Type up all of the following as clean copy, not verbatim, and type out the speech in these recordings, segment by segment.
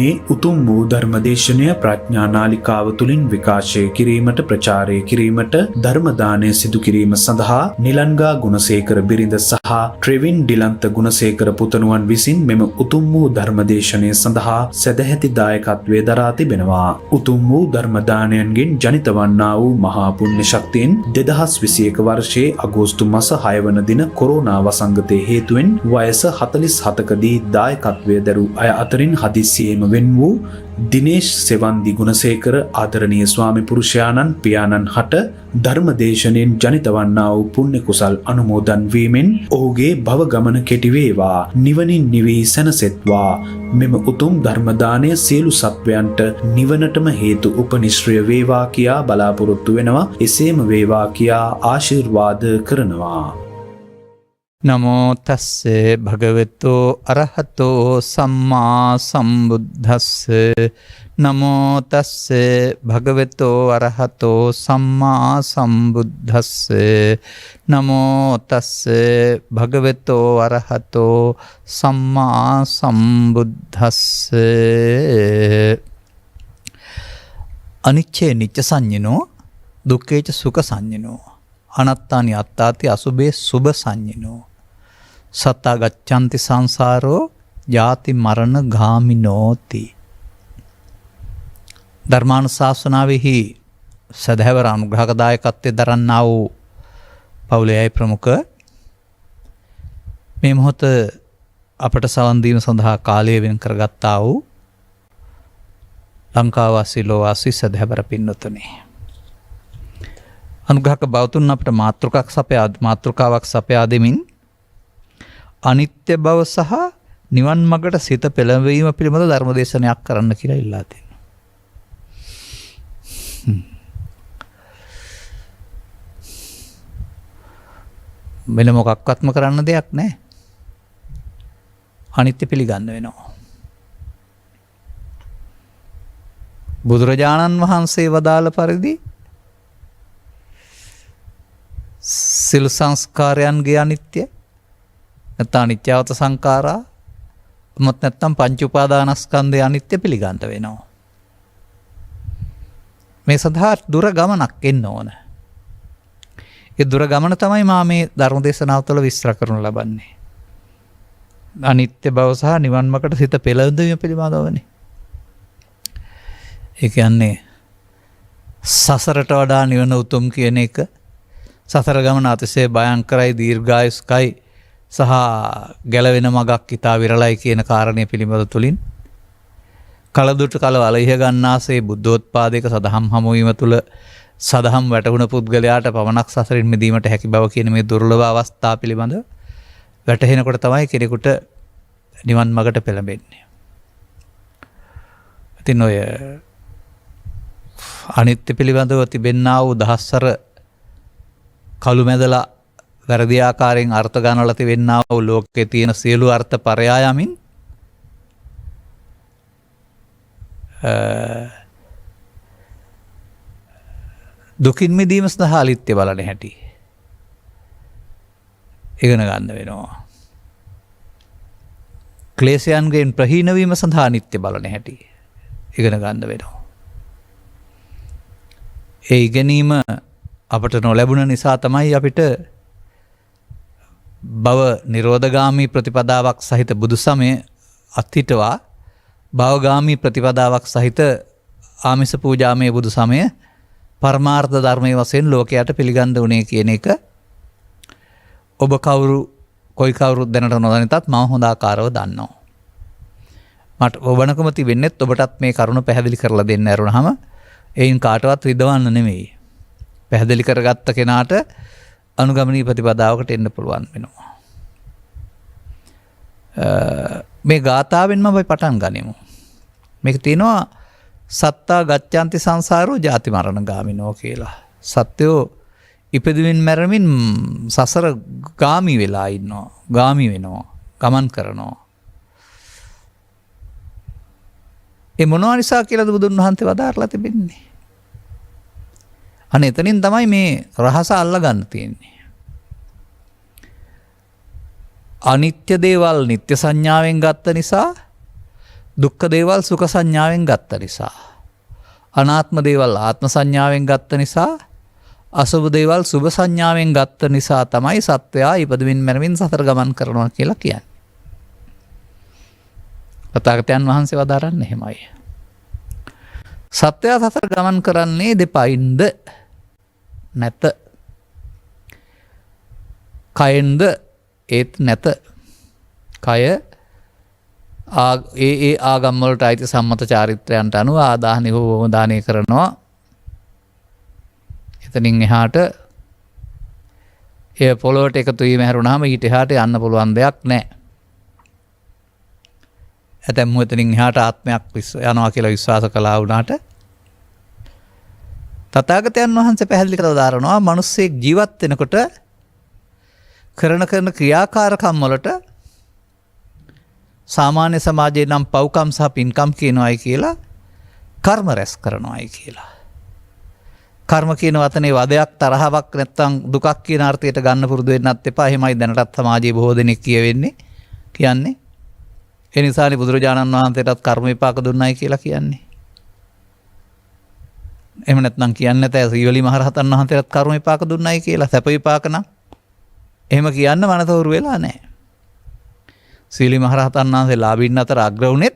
මේ උතුම් වූ ධර්මදේශනය ප්‍රඥා නාලිකාව තුළින් විකාශය කිරීමට ප්‍රචාරය කිරීමට ධර්ම දානය සිදු කිරීම සඳහා නිලංගා ගුණසේකර බිරිඳ සහ ට්‍රෙවින් ඩිලන්ත ගුණසේකර පුතණුවන් විසින් මෙම උතුම් වූ ධර්මදේශනය සඳහා සදැහැති දායකත්වය දරා තිබෙනවා. උතුම් වූ ධර්ම දානයන්ගෙන් ජනිත වන්නා වූ මහා පුණ්‍ය ශක්තියෙන් 2021 වර්ෂයේ අගෝස්තු මාස 6 වන දින කොරෝනා වසංගතයේ හේතුවෙන් වයස 47කදී දායකත්වය දරූ අය අතරින් හදිස්සියේම වෙන් වූ දිනේෂ් සෙවන්දි ගුණසේකර ආදරණීය ස්වාමි පුරුෂයාණන් පියාණන් හට ධර්මදේශනයෙන් ජනිත වන්නා වූ පුණ්‍ය කුසල් අනුමෝදන් වීමෙන් ඔහුගේ භව ගමන කෙටි වේවා, නිවනින් නිවී සැනසෙත්වා. මෙම උතුම් ධර්ම දානය සියලු සත්වයන්ට නිවනටම හේතු උපනිශ්‍රය වේවා කියා බලාපොරොත්තු වෙනවා. එසේම වේවා කියා ආශිර්වාද කරනවා. නමෝ තස්සේ භගවතෝ අරහතෝ සම්මා සම්බුද්දස්සේ නමෝ තස්සේ භගවතෝ අරහතෝ සම්මා සම්බුද්දස්සේ නමෝ තස්සේ භගවතෝ අරහතෝ සම්මා සම්බුද්දස්සේ අනිච්චේ නිච්ච සංඤිනෝ දුක්ඛේච සුඛ සංඤිනෝ අනත්තානි අත්තාති අසුභේ සුභ සංඤිනෝ සත්තා ගච්ඡanti සංසාරෝ ජාති මරණ ගාමිනෝති. ධර්මානුශාසනාවෙහි සදහැවර අනුග්‍රහකදායකත්වයේ දරන්නා වූ පවුලේ ප්‍රමුඛ මේ මොහොත අපට සවන් දීම සඳහා කාලය වෙන් කරගත්තා වූ ලංකාවාසී ලෝවාසී සදහැවර පින්වතුනි, අනුග්‍රහක බවතුන් අපට මාතෘකාවක් සපයා දෙමින් අනිත්‍ය බව සහ නිවන් මඟට සිත පෙළඹවීම පිළිබඳ ධර්මදේශනයක් කරන්න කියලා ඉල්ලා තියෙනවා. වෙන මොකක්වත්ම කරන්න දෙයක් නැහැ. අනිත්‍ය පිළිගන්න වෙනවා. බුදුරජාණන් වහන්සේ වදාළ පරිදි සිල් සංස්කාරයන්ගේ අනිත්‍ය නැත්නම් අනිත්‍යවත සංඛාරා මොත් නැත්නම් පංච උපාදානස්කන්ධයේ අනිත්‍ය පිළිගන්න වෙනවා. මේ සඳහා දුර ගමනක් එන්න ඕන. ඒ දුර ගමන තමයි මා මේ ධර්ම දේශනාව තුළ විස්තර කරනු ලබන්නේ. අනිත්‍ය බව සහ නිවන් මාර්ගට සිත පෙළඹවීම පිළිබඳවනේ. ඒ කියන්නේ සසරට වඩා නිවන උතුම් කියන එක, සසර ගමන අතිශය භයංකරයි, දීර්ඝායුෂ්කයි සහ ගැලවෙන මගක් ඉතා විරලයි කියන කාරණය පිළිබඳ තුලින් කලදුට කල වලහිය ගන්නාසේ බුද්ධෝත්පාදයක සදහම් හමුවීම තුළ සදහම් වැටහුණ පුද්ගලයාට පමණක් සසරින් මිදීමට හැකි බව කියන මේ දුර්ලභ අවස්ථා පිළිබඳ වැටහෙනකොට තමයි කෙනෙකුට නිවන් මඟට පෙළඹෙන්නේ. ඉතින් ඔය අනිත්‍ය පිළිබඳව තිබෙන්නා වූ දහස්වර කළු මැදලා වැරදි ආකාරයෙන් අර්ථ ගන්නලා තිබෙන්නා වූ ලෝකයේ තියෙන සියලු අර්ථ පරයායමින් දුකින් මිදීම සඳහා අනිත්‍ය බලන හැටි ඉගෙන ගන්න වෙනවා. ක්ලේශයන්ගෙන් ප්‍රහීන වීම සඳහා අනිත්‍ය බලන හැටි ඉගෙන ගන්න වෙනවා. ඒ ඉගෙනීම අපට නොලැබුණ නිසා තමයි අපිට භව නිරෝධගාමී ප්‍රතිපදාවක් සහිත බුදු සමය අත්හිටවා භවගාමී ප්‍රතිපදාවක් සහිත ආමිස පූජාමය බුදු සමය පරමාර්ථ ධර්මයේ වශයෙන් ලෝකයට පිළිගන්න උනේ කියන එක ඔබ කොයි කවුරුත් දැනට නොදැනටත් මම හොඳ ආකාරව දන්නවා. මට ඔබනකම තිබෙන්නේ ඔබටත් මේ කරුණ පැහැදිලි කරලා දෙන්න ඇරුණාම එයින් කාටවත් රිදවන්න නෙමෙයි. පැහැදිලි කරගත්ත කෙනාට අනුගමනීය ප්‍රතිපදාවකට එන්න පුළුවන් වෙනවා. මේ ගාථාවෙන්ම අපි පටන් ගනිමු. මේක තියෙනවා සත්තා ගච්ඡanti සංසාරෝ ජාති මරණ ගාමිනෝ කියලා. සත්‍යෝ ඉපදෙමින් මැරෙමින් සසර ගාමි වෙලා ඉන්නවා. ගාමි වෙනවා. ගමන් කරනවා. ඒ මොනවා නිසා කියලාද බුදුන් වහන්සේ වදාarලා තිබෙන්නේ? අනේ එතනින් තමයි මේ රහස අල්ලගන්න තියෙන්නේ. අනිත්‍ය දේවල් නිත්‍ය සංඥාවෙන් ගත්ත නිසා දුක්ඛ දේවල් සුඛ සංඥාවෙන් ගත්ත නිසා, අනාත්ම දේවල් ආත්ම සංඥාවෙන් ගත්ත නිසා, අසුභ දේවල් සුභ සංඥාවෙන් ගත්ත නිසා තමයි සත්වයා ඉපදමින් මැරමින් සතර ගමන් කරනවා කියලා කියන්නේ. තථාගතයන් වහන්සේ වදාරන්නේ එහෙමයි. සත්වයා සතර ගමන් කරන්නේ දෙපයින්ද නැත, කයෙන්ද ඒත් නැත. කය ඒ ආගම් වලට අයිති සම්මත චාරිත්‍රයන්ට අනුව ආදාහනය හෝ දානය කරනවා. එතනින් එහාට එය පොළොවට එකතු වීම හැරුණාම ඊට එහාට යන්න පුළුවන් දෙයක් නැහැ. ඇතැම්මු එතනින් එහාට ආත්මයක් යනවා කියලා විශ්වාස කළා වුණාට තථාගතයන් වහන්සේ පැහැදිලි කරලා දාරනවා මිනිස්සෙක් ජීවත් වෙනකොට කරන ක්‍රියාකාරකම් වලට සාමාන්‍ය සමාජයේ නම් පව්කම් සහ පින්කම් කියනවායි කියලා කර්ම රැස් කරනවායි කියලා. කර්ම කියන වචනේ වදයක් තරහවක් නැත්තම් දුකක් කියන අර්ථයට ගන්න පුරුදු වෙන්නත් එපා. එහෙමයි දැනටත් සමාජයේ බොහෝ දෙනෙක් කියන්නේ. ඒ නිසානේ බුදුරජාණන් වහන්සේටත් කර්ම විපාක දුන්නයි කියලා කියන්නේ. එහෙම නැත්නම් කියන්නේ නැතේ සීවලි මහරහතන් වහන්සේටත් කර්ම විපාක දුන්නයි කියලා. සැප විපාක නම් එහෙම කියන්න මනතවරු වෙලා නැහැ. සීලි මහරහතන් වහන්සේ ලාභීන් අතර අග්‍ර වුණෙත්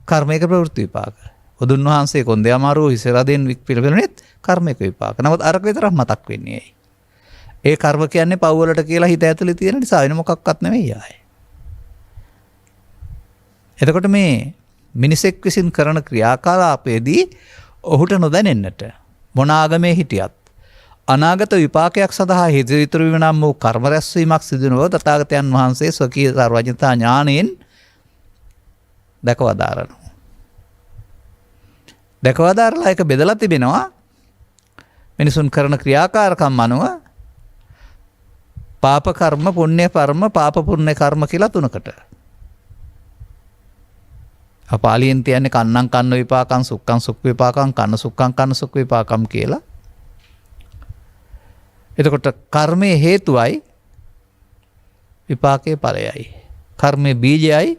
කර්මයක ප්‍රවෘත්ති විපාක. බුදුන් වහන්සේ කොන්දේ අමාරුව හිසරදෙන් පිළිපෙළුණෙත් කර්මයක විපාක. නමුත් අරක විතරක් මතක් වෙන්නේ ඇයි? ඒ කර්ම කියන්නේ පව් වලට කියලා හිත ඇතුලේ තියෙන නිසා වෙන මොකක්වත් නෙවෙයි ආයේ. එතකොට මේ මිනිසෙක් විසින් කරන ක්‍රියාකලාපයේදී ඔහුට නොදැනෙන්නට මොන ආගමේ හිටියත් අනාගත විපාකයක් සඳහා හේතු ඉතුරු වීම නම් වූ කර්ම රැස්වීමක් සිදු නොව තථාගතයන් වහන්සේ ස්වකීය සර්වඥතා ඥාණයෙන් දක්වදාරනවා. දක්වදාරලා එක බෙදලා තිබෙනවා මිනිසුන් කරන ක්‍රියාකාරකම් අනුව පාප කර්ම, පුණ්‍ය කර්ම, පාප පුණ්‍ය කර්ම කියලා තුනකට. පාලියෙන් තියන්නේ කන්නම් කන්න විපාකම්, සුක්ඛං සුක් විපාකම්, කන්න සුක්ඛං කන්න සුක් විපාකම් කියලා. එතකොට කර්මයේ හේතුවයි විපාකයේ ඵලයයි. කර්මයේ බීජයයි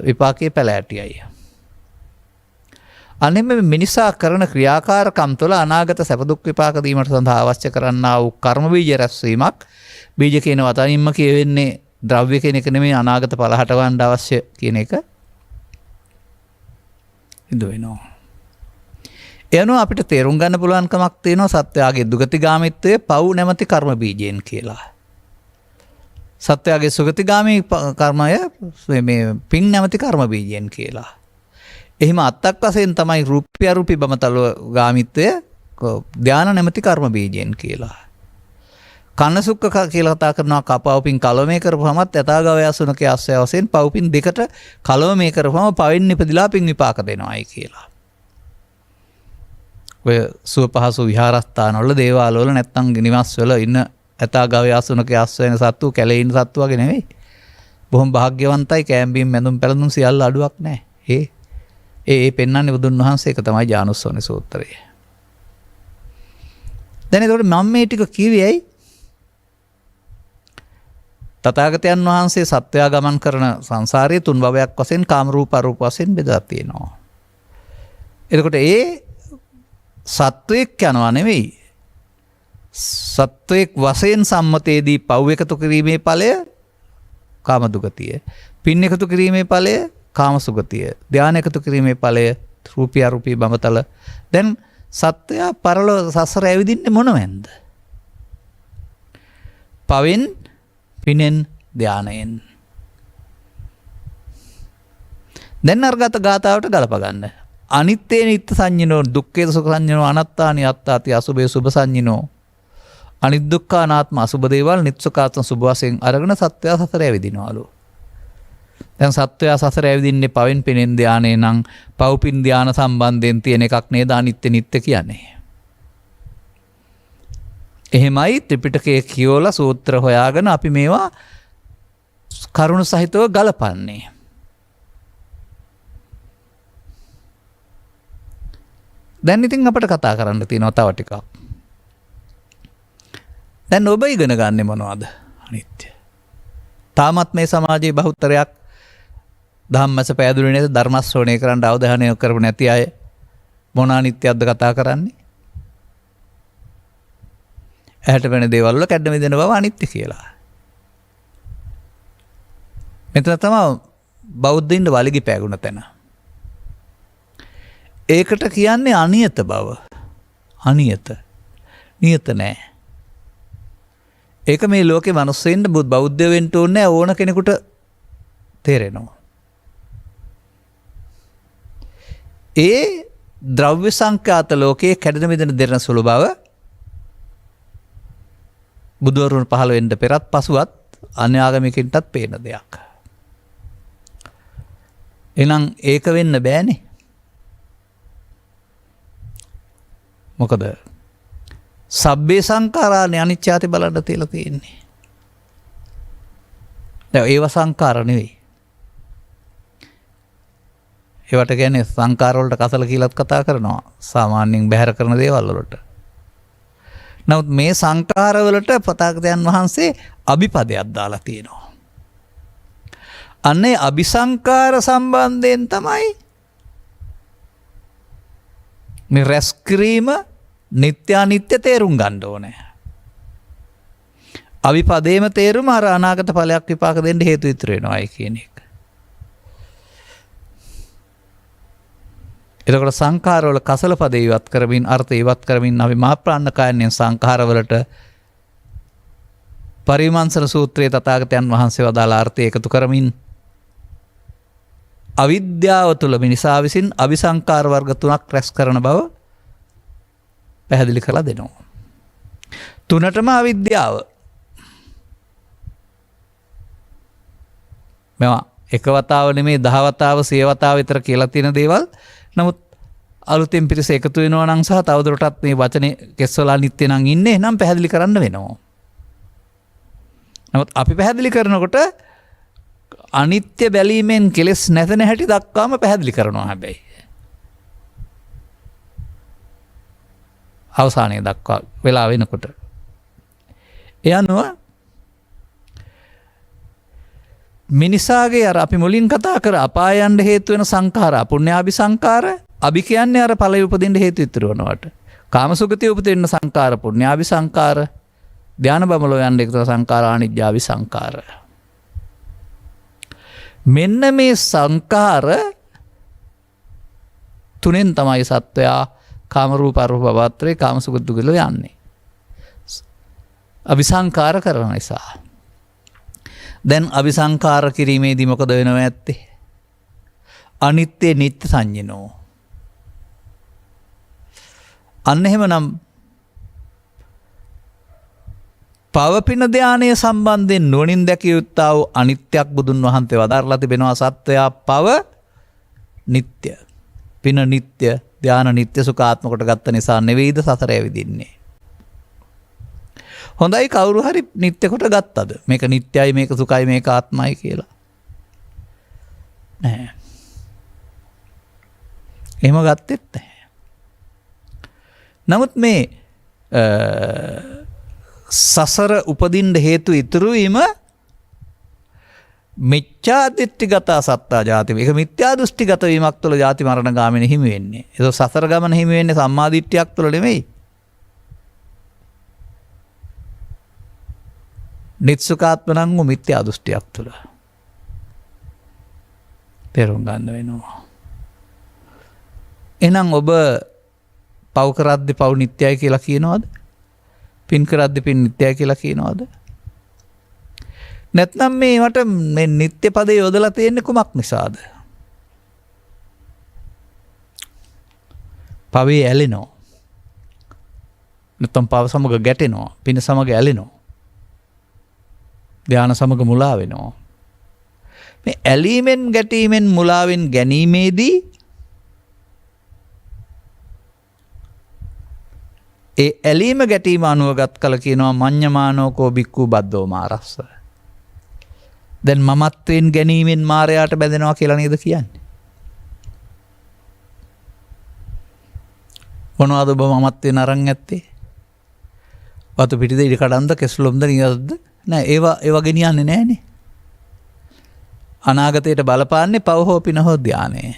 විපාකයේ පැල ඇටියයි. අනෙම මිනිසා කරන ක්‍රියාකාරකම් තුළ අනාගත සැප දුක් විපාක දීමට සඳහා අවශ්‍ය කරන්නා වූ කර්ම බීජ රැස්වීමක්. බීජ කියන වචනින්ම කියවෙන්නේ ද්‍රව්‍ය කියන එක නෙමෙයි, අනාගත ඵල හටවන්න අවශ්‍ය කියන එක. ඉදවෙනවා. එයනු අපිට තේරුම් ගන්න පුළුවන්කමක් තියෙනවා සත්වයාගේ දුගතිගාමීත්වය පව් නැමැති කර්ම බීජයෙන් කියලා. සත්වයාගේ සුගතිගාමී කර්මය මේ පින් නැමැති කර්ම බීජයෙන් කියලා. එහෙම අත්තක් වශයෙන් තමයි රූපය අරූපී බමතල ගාමීත්වය ධාන නැමැති කර්ම බීජයෙන් කියලා. කන්න සුක්ක කියලා කතා කරනවා කපවපින් කලවමේ කරපුවමත් යථාගවය අසුනකේ ආශ්‍රය වශයෙන් පව්පින් දෙකට කලවමේ කරපුවම පවෙන් ඉපදිලා පින් විපාක දෙනවායි කියලා. ඔය සුව පහසු විහාරස්ථානවල දේවාලවල නැත්තම් නිවස්වල ඉන්න යථාගවය අසුනකේ ආශ්‍රය වෙන සත්තු කැලේ ඉන්න සත්තු වගේ නෙවෙයි. බොහොම භාග්‍යවන්තයි, කෑම්බීම් මැදුම් පැළඳුම් සියල්ල අඩුවක් නැහැ. ඒ පෙන්වන්නේ බුදුන් වහන්සේ. ඒක තමයි ජානුස්සෝනි සූත්‍රය. දැන් ඒකට මම මේ ටික කිව්වේ ඇයි? තථාගතයන් වහන්සේ සත්වයා ගමන් කරන සංසාරයේ තුන් භවයක් වශයෙන් කාම රූප අරූප වශයෙන් බෙදලා තියෙනවා. එතකොට ඒ සත්වයක් යනවා නෙවෙයි. සත්වයක් වශයෙන් සම්මතයේදී පව් එකතු කිරීමේ ඵලය කාම දුගතිය. පින් එකතු කිරීමේ ඵලය කාම සුගතිය. ධානය එකතු කිරීමේ ඵලය රූපී අරූපී බඹතල. දැන් සත්වයා පරලෝ සසර ඇවිදින්නේ මොනවෙන්ද? පවෙන්, පිනෙන්, ධානයෙන්. දැන් අර්ගත ගාතාවට ගලප ගන්න. අනිත්‍යේ නිත්‍ය සංඤිනෝ, දුක්ඛේ සුඛ සංඤිනෝ, අනාත්තානි අත්තාති, අසුභේ සුභ සංඤිනෝ. අනිත් දුක්ඛ අනාත්ම අසුභ දේවල් නිත්සුඛාත්ම සුභ වශයෙන් අරගෙන සත්වයා සසර ඇවිදිනවලු. දැන් සත්වයා සසර ඇවිදින්නේ පවෙන්, පිනෙන්, ධානයෙන් නම් පව්පින් ධාන සම්බන්ධයෙන් තියෙන එකක් නේද අනිත්‍ය නිත්‍ය කියන්නේ. එහෙමයි ත්‍රිපිටකයේ කියවලා සූත්‍ර හොයාගෙන අපි මේවා කරුණු සහිතව ගලපන්නේ. දැන් ඉතින් අපිට කතා කරන්න තියෙනවා තව ටිකක්. දැන් ඔබ ඉගෙන ගන්නෙ මොනවද? අනිත්‍ය. තාමත් මේ සමාජයේ බහුතරයක් ධම්මස පෑදුනේ නේද ධර්ම ශ්‍රවණය කරන්න අවධානය කරපු නැති අය මොන අනිත්‍යයක්ද කතා කරන්නේ? ඇහැට පෙනෙන දේවල් වල කැඩෙන මිදෙන බව අනිත්‍ය කියලා. මෙතන තමයි බෞද්ධයින්ට වලිගි පෑගුණ තැන. ඒකට කියන්නේ අනියත බව. අනියත. නියත නෑ. ඒක මේ ලෝකේ මිනිස්සුන්ට බෞද්ධ වෙන්න ඕනේ ඕන කෙනෙකුට තේරෙනවා. ඒ ද්‍රව්‍ය සංඛ්‍යාත ලෝකයේ කැඩෙන මිදෙන දෙරන සුළු බව බුදුවරුන් පහළ වෙන්න පෙරත් පසුවත් අන්‍යාගමිකින්ටත් පේන දෙයක්. එහෙනම් ඒක වෙන්න බෑනේ. මොකද සබ්බේ සංඛාරානේ අනිච්චාති බලන්න තියලා තියෙන්නේ. දැන් ඒව සංඛාර නෙවෙයි. ඒවට කියන්නේ සංඛාර වලට කසල කියලාත් කතා කරනවා. සාමාන්‍යයෙන් බැහැර කරන දේවල් වලට. නමුත් මේ සංඛාර වලට පතාගතයන් වහන්සේ අභිපදයක් දාලා තියෙනවා. අන්නේ අபிසංකාර සම්බන්ධයෙන් තමයි මේ රැස් කිරීම නිත්‍ය අනිත්‍ය තේරුම් ගන්න ඕනේ. අවිපදේම තේරුම අර අනාගත ඵලයක් විපාක දෙන්න හේතු ඉතුරු වෙනවායි කියන එක. එතකොට සංඛාර වල කසල පදේ ඉවත් කරමින් අර්ථ ඉවත් කරමින් අපි මහා ප්‍රාණකායයෙන් සංඛාර වලට පරිමංසන සූත්‍රයේ තථාගතයන් වහන්සේ වදාළ අර්ථය එකතු කරමින් අවිද්‍යාව තුළ මිනිසා විසින් අபிසංකාර වර්ග තුනක් රැස් කරන බව පැහැදිලි කරලා දෙනවා. තුනටම අවිද්‍යාව. මේවා එක වතාව නෙමෙයි 10 වතාව 100 වතාව විතර කියලා තියෙන දේවල්. නමුත් අලුතෙන් පිරිස එකතු වෙනවා නම් සහ තවදුරටත් මේ වචනේ කෙස්වල අනිත්‍ය නම් ඉන්නේ නම් පැහැදිලි කරන්න වෙනවා. නමුත් අපි පැහැදිලි කරනකොට අනිත්‍ය බැලීමෙන් කෙලෙස් නැතන හැටි දක්වාම පැහැදිලි කරනවා හැබැයි. අවසානයේ දක්වා වෙලා වෙනකොට. ඒ අනුව මිනිසාගේ අර අපි මුලින් කතා කර අපායන්ට හේතු වෙන සංඛාර පුණ්‍යාභි සංඛාර අභි කියන්නේ අර ඵලය උපදින්න හේතු ඉතුරු වෙනවට. කාමසුගතිය උපදින්න සංඛාර පුණ්‍යාභි සංඛාර ධාන බමලෝ යන්න එක සංඛාර අනිජ්ජාභි සංඛාර. මෙන්න මේ සංඛාර තුනෙන් තමයි සත්වයා කාම රූප අරූප භවත්‍රේ කාමසුගත දුගල යන්නේ. අபிසංකාර කරන නිසා. දැන් අபிසංකාර කිරීමේදී මොකද වෙනව ඇත්තේ? අනිත්‍ය නිත්‍ය සංඤිනෝ. අන්න එහෙමනම් පවපින ධානය සම්බන්ධයෙන් නුවණින් දැකිය යුත්තා වූ අනිත්‍යක් බුදුන් වහන්සේ වදාරලා තිබෙනවා. සත්වයා පව නිත්‍ය, පින නිත්‍ය, ධාන නිත්‍ය සුඛාත්ම කොට ගත්ත නිසා නෙවෙයිද සසර ඇවිදින්නේ. හොඳයි කවුරු හරි නිත්‍ය කොට ගත්තද? මේක නිත්‍යයි, මේක සුඛයි, මේක ආත්මයි කියලා. නෑ. එහෙම ගත්තෙත් නැහැ. නමුත් මේ සසර උපදින්න හේතු ඉතුරු වීම මිච්ඡා දිට්ඨිගත සත්තා ජාති. ඒක මිත්‍යා දෘෂ්ටිගත වීමක් තුළ ජාති මරණ ගාමිනේ හිමි වෙන්නේ. ඒක සසර ගමන හිමි වෙන්නේ සම්මා දිට්ඨියක් තුළ නෙමෙයි. නිත්සුකාත්මනං වූ මිත්‍යා දෘෂ්ටියක් තුළ. තේරුම් ගන්න වෙනවා. එහෙනම් ඔබ පව් කරද්දී පව් නිත්‍යයි කියලා කියනවද? පින් කරද්දී පින් නිත්‍යයි කියලා කියනවද? නැත්නම් මේවට මේ නිත්‍ය පදේ යොදලා තියෙන්නේ කුමක් නිසාද? පවේ ඇලෙනවා. නැත්නම් පව සමග ගැටෙනවා. පින සමග ඇලෙනවා. ධාන සමග මුලා වෙනවා. මේ ඇලීමෙන් ගැටීමෙන් මුලාවෙන් ගැනීමේදී ඒ ඇලීම ගැටීම අනුවගත් කල කියනවා මඤ්ඤමානෝකෝ බික්ඛු බද්දෝ මාරස්ස. දැන් මමත්වෙන් ගැනීමෙන් මාරයාට බැඳෙනවා කියලා නේද කියන්නේ? මොනවද ඔබ මමත්වෙන් අරන් ඇත්තේ? වතු පිටිද ඉඩ කඩන්ද කෙස්ලොම්ද නියද්ද? නෑ ඒවා ගෙනියන්නේ නෑනේ. අනාගතයට බලපාන්නේ පව හෝ පින හෝ ධානය.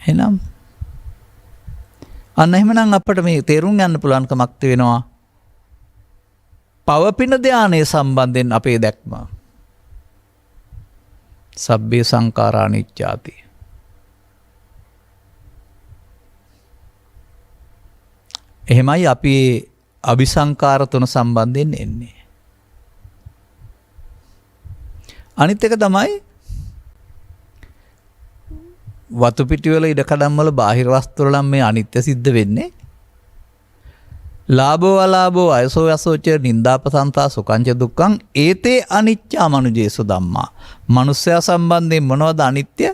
එහෙනම් අන්න එහෙමනම් අපිට මේ තේරුම් ගන්න පුළුවන්කමක් තියෙනවා පව පින ධානයේ සම්බන්ධයෙන් අපේ දැක්ම. සබ්බේ සංඛාරා අනිච්චාති. එහෙමයි අපි අபிසංකාර තුන සම්බන්ධයෙන් එන්නේ. අනිත් එක තමයි වතු පිටිවල ඉඩකඩම් වල බාහිර වස්තු වල මේ අනිත්‍ය සිද්ධ වෙන්නේ. ලාභෝ අලාභෝ අයසෝ යසෝච නින්දාපසන්තා සුඛංච දුක්ඛං ඒතේ අනිච්චා මනුජේසු ධම්මා. මනුස්සයා සම්බන්ධයෙන් මොනවද අනිත්‍ය?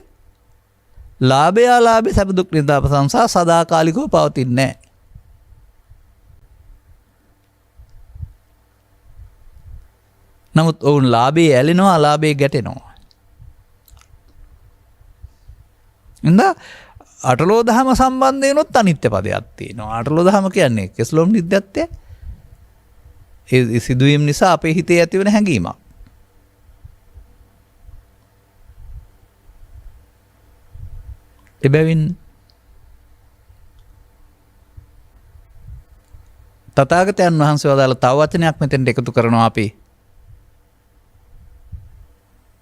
ලාභය අලාභය සැප දුක් නින්දාපසංසා සදාකාලිකව පවතින්නේ නැහැ. නමුත් ඔවුන් ලාභේ ඇලෙනවා අලාභේ ගැටෙනවා. ඉඳා අටලෝ දහම සම්බන්ධයෙන්ොත් අනිත්‍ය පදයක් තියෙනවා. අටලෝ දහම කියන්නේ කෙස්ලොම් නිද්දත්තය. ඒ සිදුවීම් නිසා අපේ හිතේ ඇතිවන හැඟීමක්. එබැවින් තථාගතයන් වහන්සේ වදාළ තව වචනයක් මෙතෙන්ට එකතු කරනවා අපි.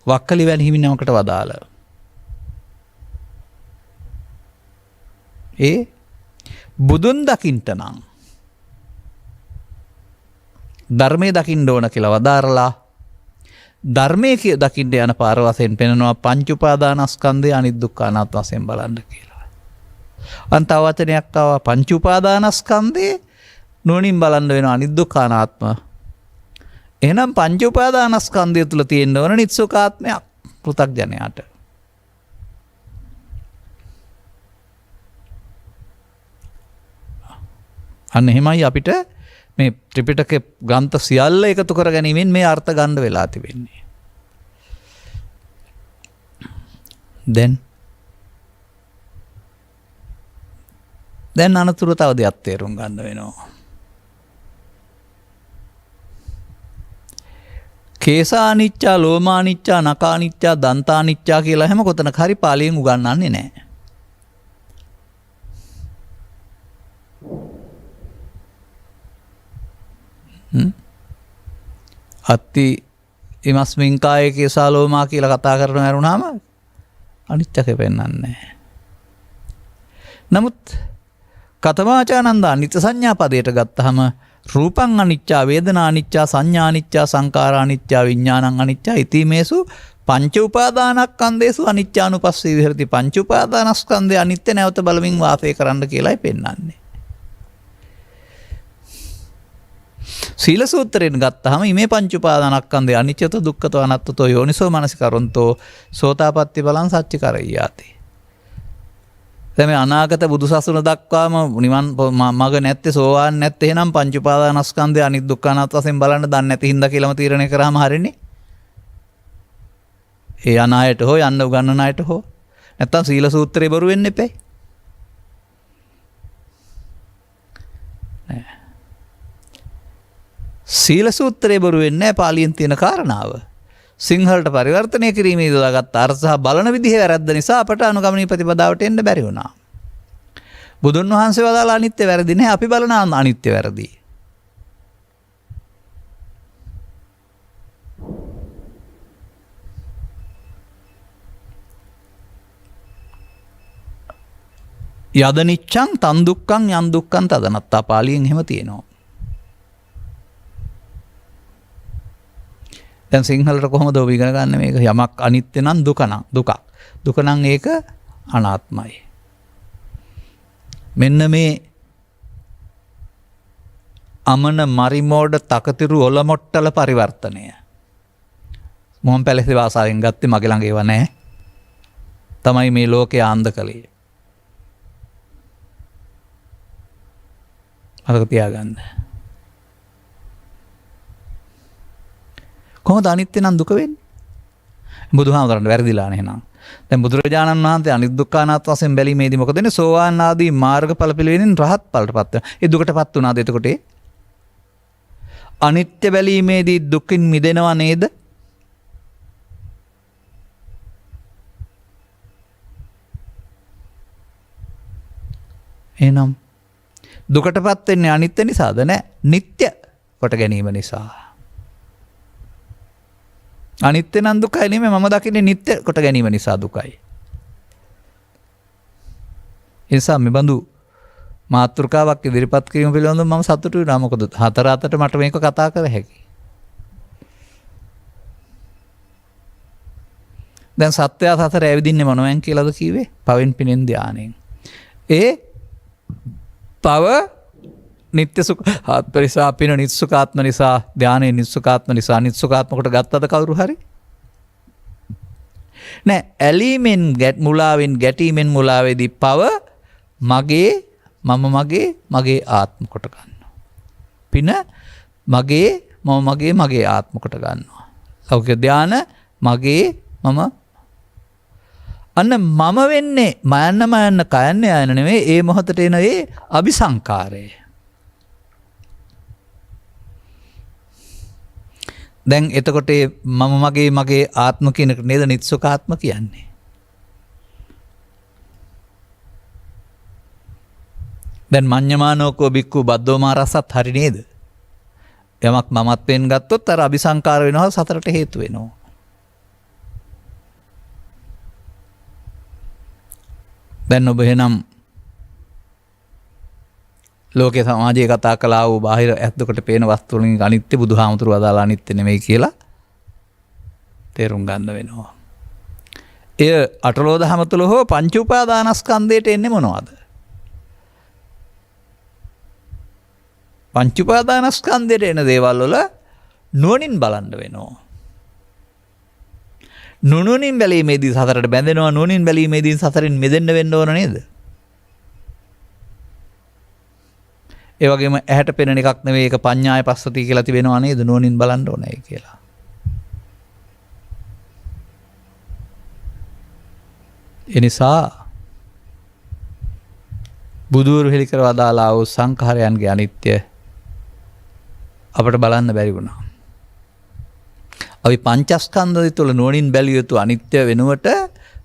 වක්කලි වැනි හිමිනමකට වදාළ. ඒ බුදුන් දකින්ට නම් ධර්මයේ දකින්න ඕන කියලා වදාරලා ධර්මයේ දකින්න යන පාර වශයෙන් පෙන්වනවා පංච උපාදානස්කන්ධය අනිත් දුක්ඛ අනාත්ම වශයෙන් බලන්න කියලා. අන්ත වචනයක් ආවා පංච උපාදානස්කන්ධේ නුවණින් බලන්න වෙනවා අනිත් දුක්ඛ අනාත්ම. එහෙනම් පංච උපාදානස්කන්ධය තුල තියෙන්න ඕන නිත්සුඛාත්මයක් පෘථග්ජනයාට. අන්න එහෙමයි අපිට මේ ත්‍රිපිටක ග්‍රන්ථ සියල්ල එකතු කර ගැනීමෙන් මේ අර්ථ ගන්න වෙලා තිබෙන්නේ. දැන් අනතුරු තව දෙයක් තේරුම් ගන්න වෙනවා. කේසානිච්චා ලෝමානිච්චා නකානිච්චා දන්තානිච්චා කියලා හැම කොතනක හරි පාලියෙන් උගන්වන්නේ නැහැ. අත්ති ඉමස්මින් කායේ කේසා ලෝමා කියලා කතා කරන හැරුණාම අනිච්චක පෙන්වන්නේ නැහැ. නමුත් කතමාචානන්ද අනිත්‍ය සංඥා පදයට ගත්තහම රූපං අනිච්චා වේදනා අනිච්චා සංඥා අනිච්චා සංඛාරා අනිච්චා විඥානං අනිච්චා ඉතිමේසු පංච උපාදානස්කන්ධේසු අනිච්චානුපස්සී විහෙරති. පංච උපාදානස්කන්ධය අනිත්‍ය නැවත බලමින් වාසය කරන්න කියලායි පෙන්වන්නේ. සීල සූත්‍රයෙන් ගත්තහම මේ පංච උපාදානස්කන්ධය අනිච්චතෝ දුක්ඛතෝ අනාත්තතෝ යෝනිසෝ මනසිකරොන්තෝ සෝතාපට්ටි බලං සච්ච කරයියාති. දැන් මේ අනාගත බුදුසසුන දක්වාම නිවන් මඟ නැත්තේ සෝවාන් නැත්තේ එහෙනම් පංච උපාදානස්කන්ධය අනිත් දුක්ඛ අනාත්ම වශයෙන් බලන්න දන්නේ නැති හින්දා කියලාම තීරණය කරාම හරිනේ. ඒ අනායට හෝ යන්න උගන්නන අයට හෝ නැත්තම් සීල සූත්‍රේ බොරු වෙන්න එපේ. සීල සූත්‍රේ බොරු වෙන්නේ නැහැ පාලියෙන් තියෙන කාරණාව. සිංහලට පරිවර්තනය කිරීමේ යොදාගත් අර්ථ සහ බලන විදිහේ වැරද්ද නිසා අපට අනුගමනීය ප්‍රතිපදාවට එන්න බැරි වුණා. බුදුන් වහන්සේ වදාළ අනිත්‍ය වැරදි නැහැ, අපි බලන අනිත්‍ය වැරදි. යදනිච්ඡං තන් දුක්ඛං යන් දුක්ඛං තදනත්තා පාලියෙන් එහෙම තියෙනවා. දැන් සිංහලට කොහොමද ඔබ ඉගෙන ගන්න මේක? යමක් අනිත්‍ය නම් දුක නම් දුකක්. දුක නම් ඒක අනාත්මයි. මෙන්න මේ අමන මරිමෝඩ තකතිරු ඔලොමොට්ටල පරිවර්තනය. මොහොන් පැලසේ භාෂාවෙන් ගත්තේ මගේ ළඟ ඒව නැහැ. තමයි මේ ලෝකයේ ආන්ද කලේ. අරක තියාගන්න. කොහොමද අනිත්‍ය නම් දුක වෙන්නේ? බුදුහාමුදුරන්ට වැරදිලානේ එහෙනම්. දැන් බුදුරජාණන් වහන්සේ අනිත් දුක්ඛ අනාත්ම වශයෙන් බැලීමේදී මොකද වෙන්නේ? සෝවාන් ආදී මාර්ගඵල පිළිවෙලින් රහත් ඵලටපත් වෙනවා. ඒ දුකටපත් වුණාද එතකොට? අනිත්‍ය බැලීමේදී දුකින් මිදෙනව නේද? එහෙනම් දුකටපත් වෙන්නේ අනිත්‍ය නිසාද? නැහැ. නිට්ටය කොට ගැනීම නිසා. අනිත්‍ය නම් දුකයි නෙමෙයි, මම දකින්නේ නිට්ටය කොට ගැනීම නිසා දුකයි. ඒ නිසා මෙබඳු මාතෘකාවක් ඉදිරිපත් කිරීම පිළිබඳව මම සතුටු වෙනවා. මොකද හතර අතට මට මේක කතා කර හැකියි. දැන් සත්‍යය සතර ඇවිදින්නේ මොනවෙන් කියලාද කිව්වේ? පවෙන් පිනෙන් ධානයෙන්. ඒ පව නිත්‍ය සුඛාත්ම නිසා, පින නිත්‍ය සුඛාත්ම නිසා, ධානයේ නිත්‍ය සුඛාත්ම නිසා, නිත්‍ය සුඛාත්ම කොට ගත්තද කවුරු හරි? නෑ. ඇලීමෙන් මුලාවෙන් ගැටීමෙන් මුලාවේදී පව මගේ, මම මගේ, මගේ ආත්ම කොට ගන්නවා. පින මගේ, මම මගේ, මගේ ආත්ම කොට ගන්නවා. ලෞකික ධාන මගේ, මම අන්න මම වෙන්නේ මයන්න කයන්න යන නෙවෙයි, ඒ මොහොතට එන ඒ අபிසංකාරය. දැන් එතකොට මම මගේ, මගේ ආත්ම කියන එක නේද නිත්‍ය සුඛාත්ම කියන්නේ? දැන් මඤ්ඤමානෝකෝ බික්කු බද්දෝ මාරසත් හරි නේද? යමක් මමත්වෙන් ගත්තොත් අර අபிසංකාර වෙනවා, සතරට හේතු වෙනවා. දැන් ඔබ එහෙනම් ලෝකේ සමාජයේ කතා කළා වූ බාහිර ඇත්දකට පේන වස්තු වලින් අනිත්‍ය බුදුහාමුදුරුවෝ අදාලා අනිත්‍ය නෙමෙයි කියලා තේරුම් ගන්න වෙනවා. එය අටලෝ දහම තුල හෝ පංච උපාදානස්කන්ධයට එන්නේ මොනවද? පංච උපාදානස්කන්ධයට එන දේවල් වල නුවණින් බලන්න වෙනවා. නුවණින් බැලීමේදී සතරට බැඳෙනවා, නුවණින් බැලීමේදී සතරෙන් මිදෙන්න වෙන්න ඕන නේද? ඒ වගේම ඇහැට පෙනෙන එකක් නෙවෙයි, ඒක පඤ්ඤාය පස්සති කියලා තිබෙනවා නේද? නුවණින් බලන්න ඕනේ කියලා. ඒ නිසා බුදුවරු හෙළි කර වදාලා වූ සංඛාරයන්ගේ අනිත්‍ය අපට බලන්න බැරි වුණා. අපි පංචස්කන්ධය තුළ නුවණින් බැලිය යුතු අනිත්‍ය වෙනුවට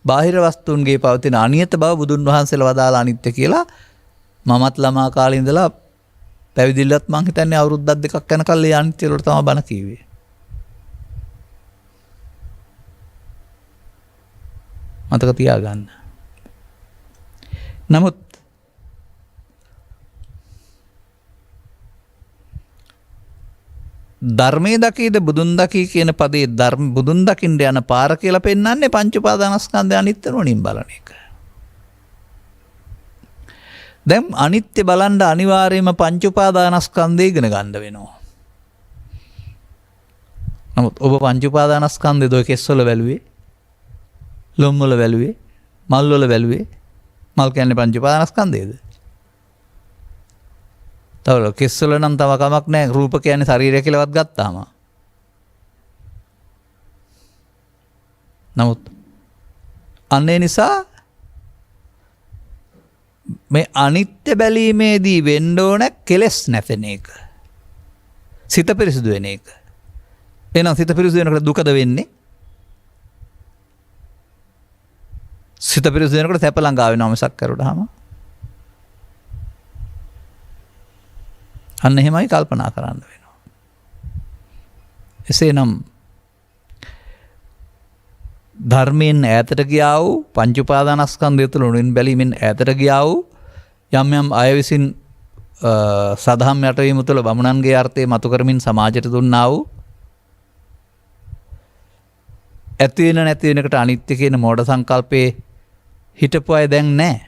බාහිර වස්තුන්ගේ පවතින අනියත බව බුදුන් වහන්සේලා වදාලා අනිත්‍ය කියලා මමත් ළමා කාලේ ඉඳලා පැවිදිල්ලත් මං හිතන්නේ අවුරුද්දක් දෙකක් යනකල් ඒ අනිත්‍ය වලට තමයි බණ කිව්වේ. මතක තියාගන්න. නමුත් ධර්මයේ දකීද බුදුන් දකී කියන පදේ බුදුන් දකින්න යන පාර කියලා පෙන්වන්නේ පංච උපාදානස්කන්ධය අනිත්‍ය නුවණින් බලන එක. දැන් අනිත්‍ය බලන්න අනිවාර්යයෙන්ම පංච උපාදානස්කන්ධය ඉගෙන ගන්න වෙනවා. නමුත් ඔබ පංච උපාදානස්කන්ධය දොය කෙස්වල වැළුවේ, ලොම් වල වැළුවේ, මල් වල වැළුවේ. මල් කියන්නේ පංච උපාදානස්කන්ධයද? තව කෙස්වල නම් තව කමක් නැහැ. රූප කියන්නේ ශරීරය කියලාවත් ගත්තාම. නමුත් අන්නේ නිසා මේ අනිත්‍ය බැලීමේදී වෙන්න ඕන කෙලස් නැතෙන එක. සිත පිරිසුදු වෙන එක. එහෙනම් සිත පිරිසුදු වෙනකොට දුකද වෙන්නේ? සිත පිරිසුදු වෙනකොට සැප ළඟා වෙනවා මිසක් කරුණාම. අන්න එහෙමයි කල්පනා කරන්න වෙනවා. එසේනම් ධර්මයෙන් ඈතට ගියා වූ පංච උපාදානස්කන්ධය තුළ නුවණින් බැලීමෙන් ඈතට ගියා වූ යම් යම් අය විසින් සදහම් යටවීම තුළ බමුණන්ගේ අර්ථය මතු කරමින් සමාජයට දුන්නා වූ ඇති වෙන නැති වෙනකට අනිත්‍ය කියන මෝඩ සංකල්පයේ හිටපු අය දැන් නැහැ.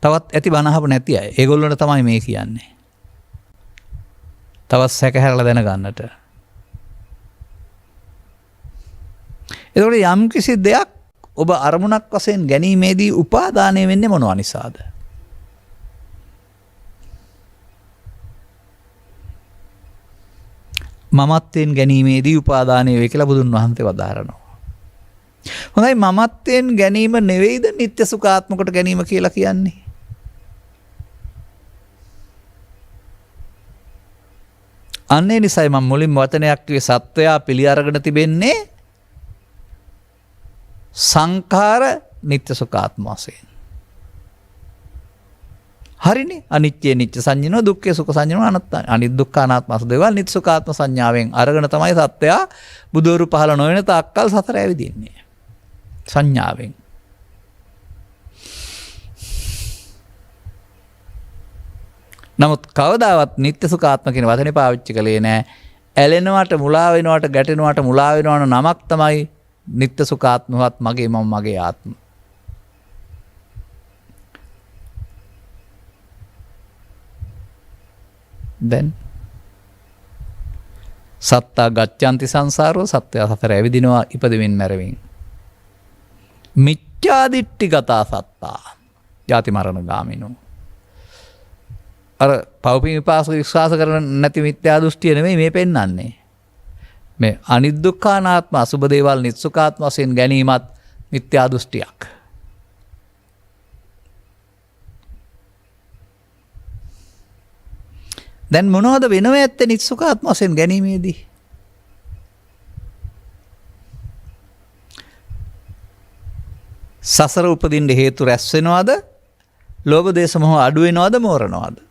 තවත් ඇති බනහප නැති අය. ඒගොල්ලොන්ට තමයි මේ කියන්නේ. තවත් සැකහැරලා දැනගන්නට. එතකොට යම් කිසි දෙයක් ඔබ අරමුණක් වශයෙන් ගැනීමේදී උපාදානය වෙන්නේ මොනවා නිසාද? මමත්වයෙන් ගැනීමේදී උපාදානය වේ කියලා බුදුන් වහන්සේ වදාරනවා. හොඳයි, මමත්වයෙන් ගැනීම නෙවෙයිද නිත්‍ය සුඛාත්මකට ගැනීම කියලා කියන්නේ? අන්නේ නිසයි මම මුලින් වචනයක් කිව්වේ සත්වයා පිළි අරගෙන තිබෙන්නේ සංඛාර නිත්‍ය සුඛාත්ම වශයෙන්. හරිනේ. අනිත්‍ය නිත්‍ය සංඥාන දුක්ඛේ සුඛ සංඥාන අනාත්ම. අනිත් දුක්ඛ අනාත්ම දේවල් නිත්‍ය සුඛාත්ම සංඥාවෙන් අරගෙන තමයි සත්‍යය බුදුවරු පහළ නොවන තාක්කල් සතර ඇවිදින්නේ. සංඥාවෙන්. නමුත් කවදාවත් නිත්‍ය සුඛාත්ම කියන වචනේ පාවිච්චි කළේ නෑ. ඇලෙනවට මුලා වෙනවට ගැටෙනවට මුලා වෙනවන නමක් තමයි නිත්‍ය සුඛාත්මවත් මගේ මම මගේ ආත්ම. දැන් සත්තා ගච්ඡanti සංසාරෝ සත්‍ය සතර ඇවිදිනවා ඉපදෙමින් මැරෙමින්. මිච්ඡාදිට්ඨිගතා සත්තා ජාති මරණ ගාමිනෝ. අර පවපින් විපාක විශ්වාස කරන නැති මිත්‍යා දෘෂ්ටිය නෙමෙයි මේ පෙන්වන්නේ. මේ අනිදුක්ඛානාත්ම අසුබ දේවල් නිස්සුකාත්ම වශයෙන් ගැනීමත් මිත්‍යා දෘෂ්ටියක්. දැන් මොනවද වෙනව ඇත්තේ නිස්සුකාත්ම වශයෙන් ගැනීමේදී? සසර උපදින්න හේතු රැස් වෙනවද? ලෝභ දේශ මොහ අඩු වෙනවද මෝරනවද?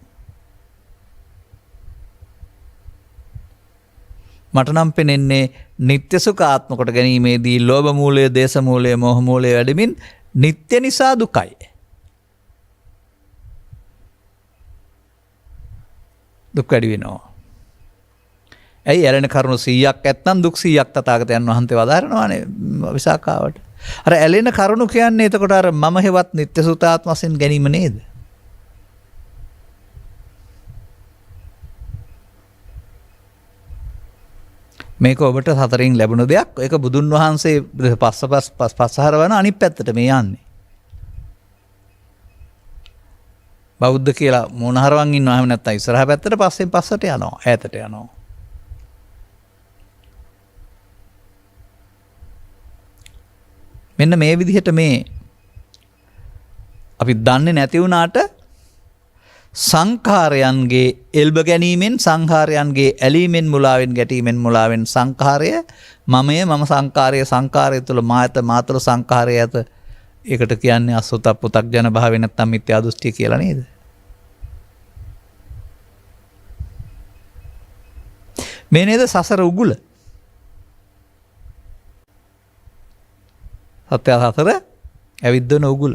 මට නම් පෙනෙන්නේ නිත්‍ය සුඛාත්ම කොට ගැනීමේදී ලෝභ මූලය, දේශ මූලය, මෝහ මූලය වැඩිමින් නිත්‍ය නිසා දුකයි. දුක් වැඩි වෙනවා. ඇයි ඇලෙන කරුණු 100ක් ඇත්නම් දුක් 100ක් තථාගතයන් වහන්සේ වදාරනවානේ විසාකාවට. අර ඇලෙන කරුණු කියන්නේ එතකොට අර මම හෙවත් නිත්‍ය සුඛාත්ම වශයෙන් ගැනීම නේද? මේක ඔබට සතරින් ලැබුණ දෙයක්. ඒක බුදුන් වහන්සේ පස්සහර වන අනිත් පැත්තට මේ යන්නේ. බෞද්ධ කියලා මොනහරවන් ඉන්නවා. එහෙම නැත්නම් ඉස්සරහ පැත්තට පස්සෙන් පස්සට යනවා. ඈතට යනවා. මෙන්න මේ විදිහට මේ අපි දන්නේ නැති වුණාට සංඛාරයන්ගේ එල්බ ගැනීමෙන් සංඛාරයන්ගේ ඇලීමෙන් මුලාවෙන් ගැටීමෙන් මුලාවෙන් සංඛාරය මමය මම සංඛාරය තුළ මායත මාතෘ සංඛාරය ඇත. ඒකට කියන්නේ අසුත පුතග්ජන භාවය නැත්නම් මිත්‍යා දෘෂ්ටිය කියලා නේද? මේ නේද සසර උගුල? සත්‍ය සසර ඇවිද්දන උගුල.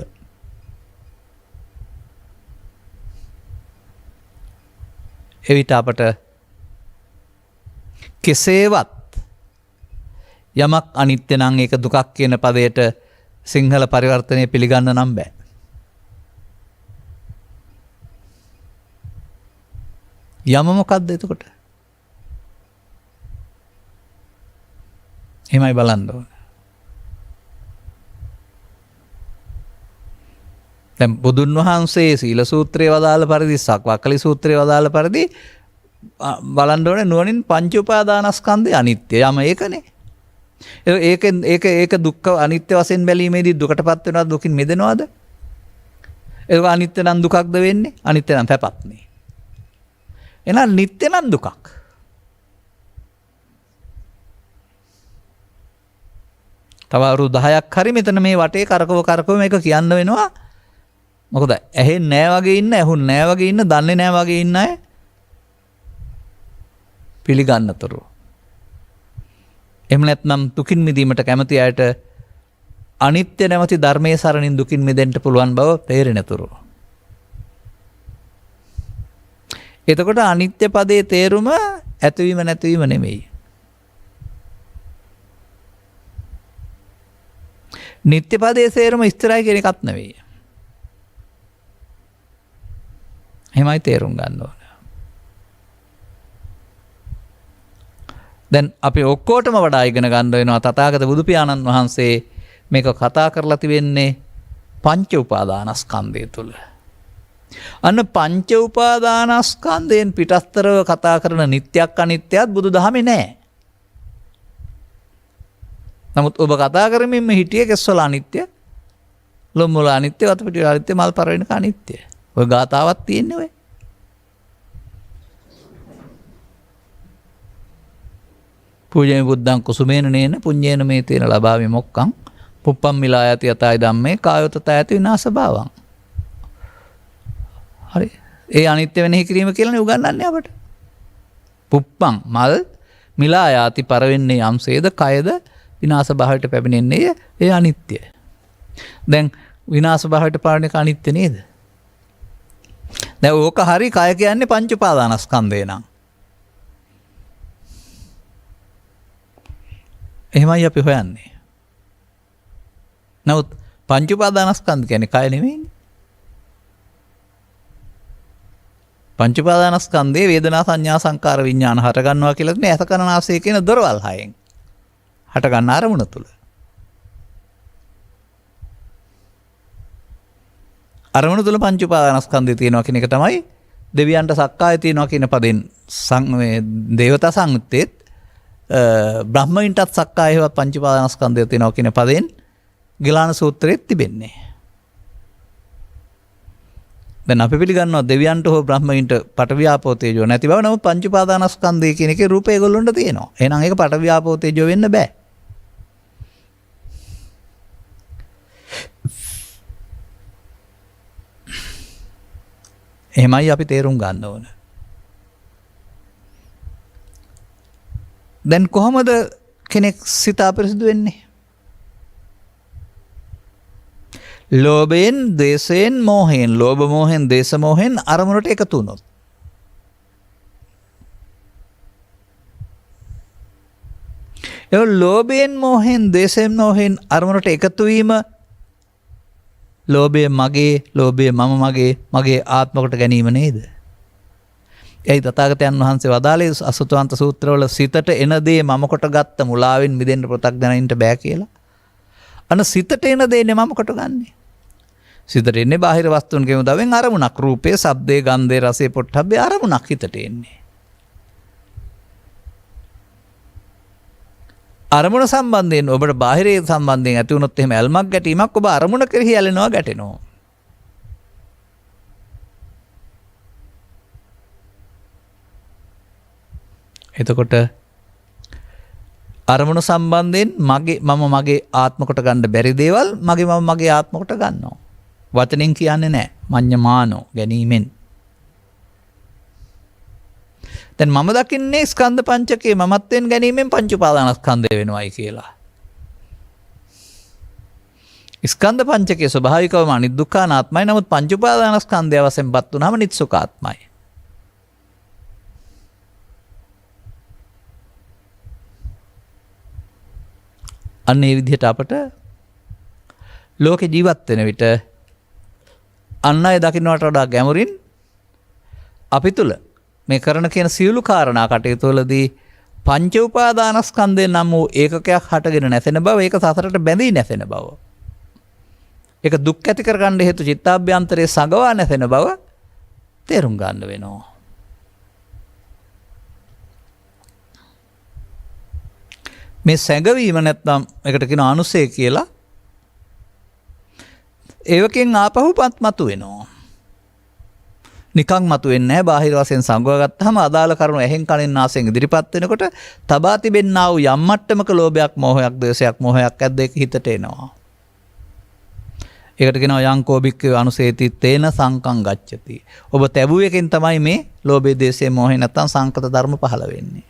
එවිට අපට කෙසේවත් යමක් අනිත්‍ය නම් ඒක දුකක් කියන පදයට සිංහල පරිවර්තනය පිළිගන්න නම් බෑ. යම මොකක්ද එතකොට? එහෙමයි බලන්න ඕන. දැන් බුදුන් වහන්සේ සීල සූත්‍රයේ වදාළ පරිදි සක්වක්කලි සූත්‍රයේ වදාළ පරිදි බලන්න ඕනේ නුවණින් පංච උපාදානස්කන්ධය අනිත්‍ය යම ඒකනේ. ඒක දුක්ඛ අනිත්‍ය වශයෙන් බැලීමේදී දුකටපත් වෙනවද දුකින් මිදෙනවද? ඒක අනිත්‍ය නම් දුකක්ද වෙන්නේ? අනිත්‍ය නම් පැපත් නේ. එහෙනම් නිට්ටය නම් දුකක්. තව අවුරුදු 10ක් හරි මෙතන මේ වටේ කරකව මේක කියන්න වෙනවා. මොකද ඇහෙන්නේ නැහැ වගේ ඉන්න, ඇහුන්නේ නැහැ වගේ ඉන්න, දන්නේ නැහැ වගේ ඉන්න අය පිළිගන්නතරු. එහෙම නැත්නම් දුකින් මිදීමට කැමති අයට අනිත්‍ය නැමැති ධර්මයේ සරණින් දුකින් මිදෙන්න පුළුවන් බව තේරෙනතුරු. එතකොට අනිත්‍ය පදයේ තේරුම ඇතවීම නැතිවීම නෙමෙයි. නිත්‍ය පදයේ තේරුම ඉස්තරයි කියන එකක් නෙවෙයි. එහෙමයි තේරුම් ගන්න ඕන. දැන් අපි ඔක්කොටම වඩා ඉගෙන ගන්න වෙනවා තථාගත බුදු පියාණන් වහන්සේ මේක කතා කරලා තිබෙන්නේ පංච උපාදානස්කන්ධය තුල. අන්න පංච උපාදානස්කන්ධයෙන් පිටස්තරව කතා කරන නිත්‍යක් අනිත්‍යයක් බුදුදහමේ නැහැ. නමුත් ඔබ කතා කරමින් මේ හිටියේ කෙස්වල අනිත්‍ය, ලොම්වල අනිත්‍ය, වතුපිටි අනිත්‍ය, මල් පරවෙනක අනිත්‍ය. ඔය ගාතාවක් තියෙන්නේ ඔය. පූජේ බුද්ධං කුසුමේන නේන පුඤ්ඤේන මේ තේන ලබාමි මොක්කං පුප්පම් මිලායති යතයි ධම්මේ කායොතත ඇති විනාශ භාවං. හරි. ඒ අනිත්‍ය වෙනෙහි කිරීම කියලානේ උගන්වන්නේ අපට. පුප්පං මල් මිලා යාති පරවෙන්නේ යම්සේද කයද විනාශ භාවයට පැමිණෙන්නේ ඒ අනිත්‍යයි. දැන් විනාශ භාවයට පාරණ එක අනිත්‍ය නේද? දැන් ඕක හරි කය කියන්නේ පංච උපාදානස්කන්ධය නම්. එහෙමයි අපි හොයන්නේ. නමුත් පංච උපාදානස්කන්ධ කියන්නේ කය නෙමෙයිනේ. පංච උපාදානස්කන්ධයේ වේදනා සංඥා සංකාර විඥාන හට ගන්නවා කියලා කියන්නේ ඇස කන නාසය කියන දොරවල් හයෙන්. හට ගන්න අරමුණ තුල. අරමුණ තුල පංච උපාදානස්කන්ධය තියෙනවා කියන එක තමයි දෙවියන්ට සක්කාය තියෙනවා කියන පදෙන් දේවතා සංයුත්තේත් බ්‍රහ්මයින්ටත් සක්කායවත් පංච උපාදානස්කන්ධය තියෙනවා කියන පදෙන් ගිලාන සූත්‍රයේ තිබෙන්නේ. දැන් අපි පිළිගන්නවා දෙවියන්ට හෝ බ්‍රහ්මයින්ට පඨවි ආපෝ තේජෝ නැති බව. නමුත් පංච උපාදානස්කන්ධය කියන එකේ රූපය ඒගොල්ලොන්ට තියෙනවා. එහෙනම් ඒක පඨවි ආපෝ තේජෝ වෙන්න බෑ. එහෙමයි අපි තේරුම් ගන්න ඕන. දැන් කොහොමද කෙනෙක් සිත අපිරිසිදු වෙන්නේ? ලෝභයෙන්, ද්වේෂයෙන්, මෝහයෙන්, ලෝභ මෝහෙන්, ද්වේෂ මෝහෙන් අරමුණට එකතු වුණොත්. ඒ ලෝභයෙන්, මෝහෙන්, ද්වේෂයෙන්, මෝහෙන් අරමුණට එකතු වීම ලෝභය මගේ, ලෝභය මම මගේ ආත්මකට ගැනීම නේද? ඒයි තථාගතයන් වහන්සේ වදාළේ අසුතවන්ත සූත්‍රවල සිතට එන දේ මම කොට ගත්ත මුලාවෙන් මිදෙන්න පෘථග්ජනයින්ට බෑ කියලා. අන සිතට එන දේනේ මම කොට ගන්නෙ. සිතට එන්නේ බාහිර වස්තුන්ගේ උදවෙන් අරමුණක්. රූපේ, ශබ්දේ, ගන්ධේ, රසේ, පොට්ටබ්බේ අරමුණක් හිතට එන්නේ. අරමුණ සම්බන්ධයෙන් ඔබට බාහිරයේ සම්බන්ධයෙන් ඇති වුණොත් එහෙම ඇල්මක් ගැටීමක් ඔබ අරමුණ කෙරෙහි ඇලෙනවා ගැටෙනවා. එතකොට අරමුණ සම්බන්ධයෙන් මගේ ආත්ම කොට ගන්න බැරි දේවල් මගේ ආත්ම කොට ගන්නවා. වචනෙන් කියන්නේ නැහැ. මඤ්ඤමානෝ ගැනීමෙන්. දැන් මම දකින්නේ ස්කන්ධ පංචකයේ මමත්වෙන් ගැනීමෙන් පංච උපාදානස්කන්ධය වෙනවයි කියලා. ස්කන්ධ පංචකයේ ස්වභාවිකවම අනිදුක්ඛානාත්මයි. නමුත් පංච උපාදානස්කන්ධය වශයෙන්පත් වුනහම නිත්සුකාත්මයි. අන්න ඒ විදිහට අපට ලෝකේ ජීවත් වෙන විට අන් අය දකින්නට වඩා ගැඹුරින් අපි තුල මේ කරන කියන සියලු කාරණා කටයුතු වලදී පංච උපාදානස්කන්ධයෙන් නම් වූ ඒකකයක් හටගෙන නැසෙන බව, ඒක සසරට බැඳී නැසෙන බව, ඒක දුක් ඇති කරගන්න හේතු චිත්තාභ්‍යන්තරයේ සගවා නැසෙන බව තේරුම් ගන්න වෙනවා. මේ සැඟවීම නැත්නම් එකට කියන අනුසය කියලා ඒවකින් ආපහුපත් මතු වෙනවා. නිකන් මතු වෙන්නේ නැහැ. බාහිර වශයෙන් සංගව ගත්තාම අදාළ කරුණු ඇහෙන් කනෙන් නාසයෙන් ඉදිරිපත් වෙනකොට තබා තිබෙන්නා වූ යම් මට්ටමක ලෝභයක්, මෝහයක්, ද්වේෂයක්, මෝහයක් ඇද්ද ඒක හිතට එනවා. ඒකට කියනවා යංකෝ භික්ඛවේ අනුසේති තේන සංකං ගච්ඡති. ඔබ තැබුව එකෙන් තමයි මේ ලෝභය, ද්වේෂය, මෝහය නැත්නම් සංකත ධර්ම පහළ වෙන්නේ.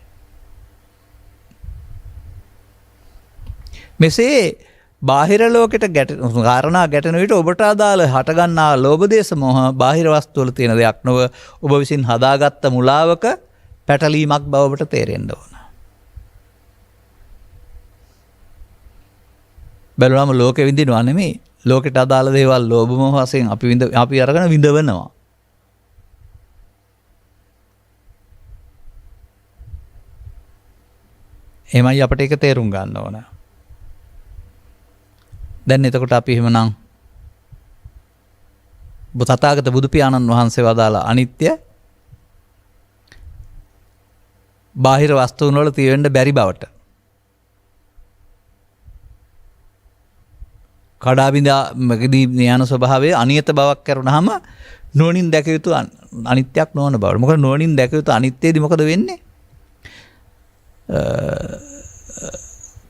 මෙසේ බාහිර ලෝකෙට කාරණා ගැටෙන විට ඔබට අදාළ හටගන්නා ලෝභ දේශ මොහ බාහිර වස්තු වල තියෙන දෙයක් නොව ඔබ විසින් හදාගත්ත මුලාවක පැටලීමක් බව ඔබට තේරෙන්න ඕන. බැලුවම ලෝකෙ විඳිනවා නෙමෙයි. ලෝකෙට අදාළ දේවල් ලෝභ මොහ වශයෙන් අපි අරගෙන විඳවනවා. එමයි අපිට ඒක තේරුම් ගන්න ඕන. දැන් එතකොට අපි එහෙමනම් තථාගත බුදු පියාණන් වහන්සේ වදාළ අනිත්‍ය බාහිර වස්තුන් වල තියෙන්න බැරි බවට කඩාබිඳාදී ඥාන ස්වභාවයේ අනියත බවක් කරුණාම නුවණින් දැක යුතු අනිත්‍යක් නොවන බවට. මොකද නුවණින් දැක යුතු අනිත්‍යයේදී මොකද වෙන්නේ?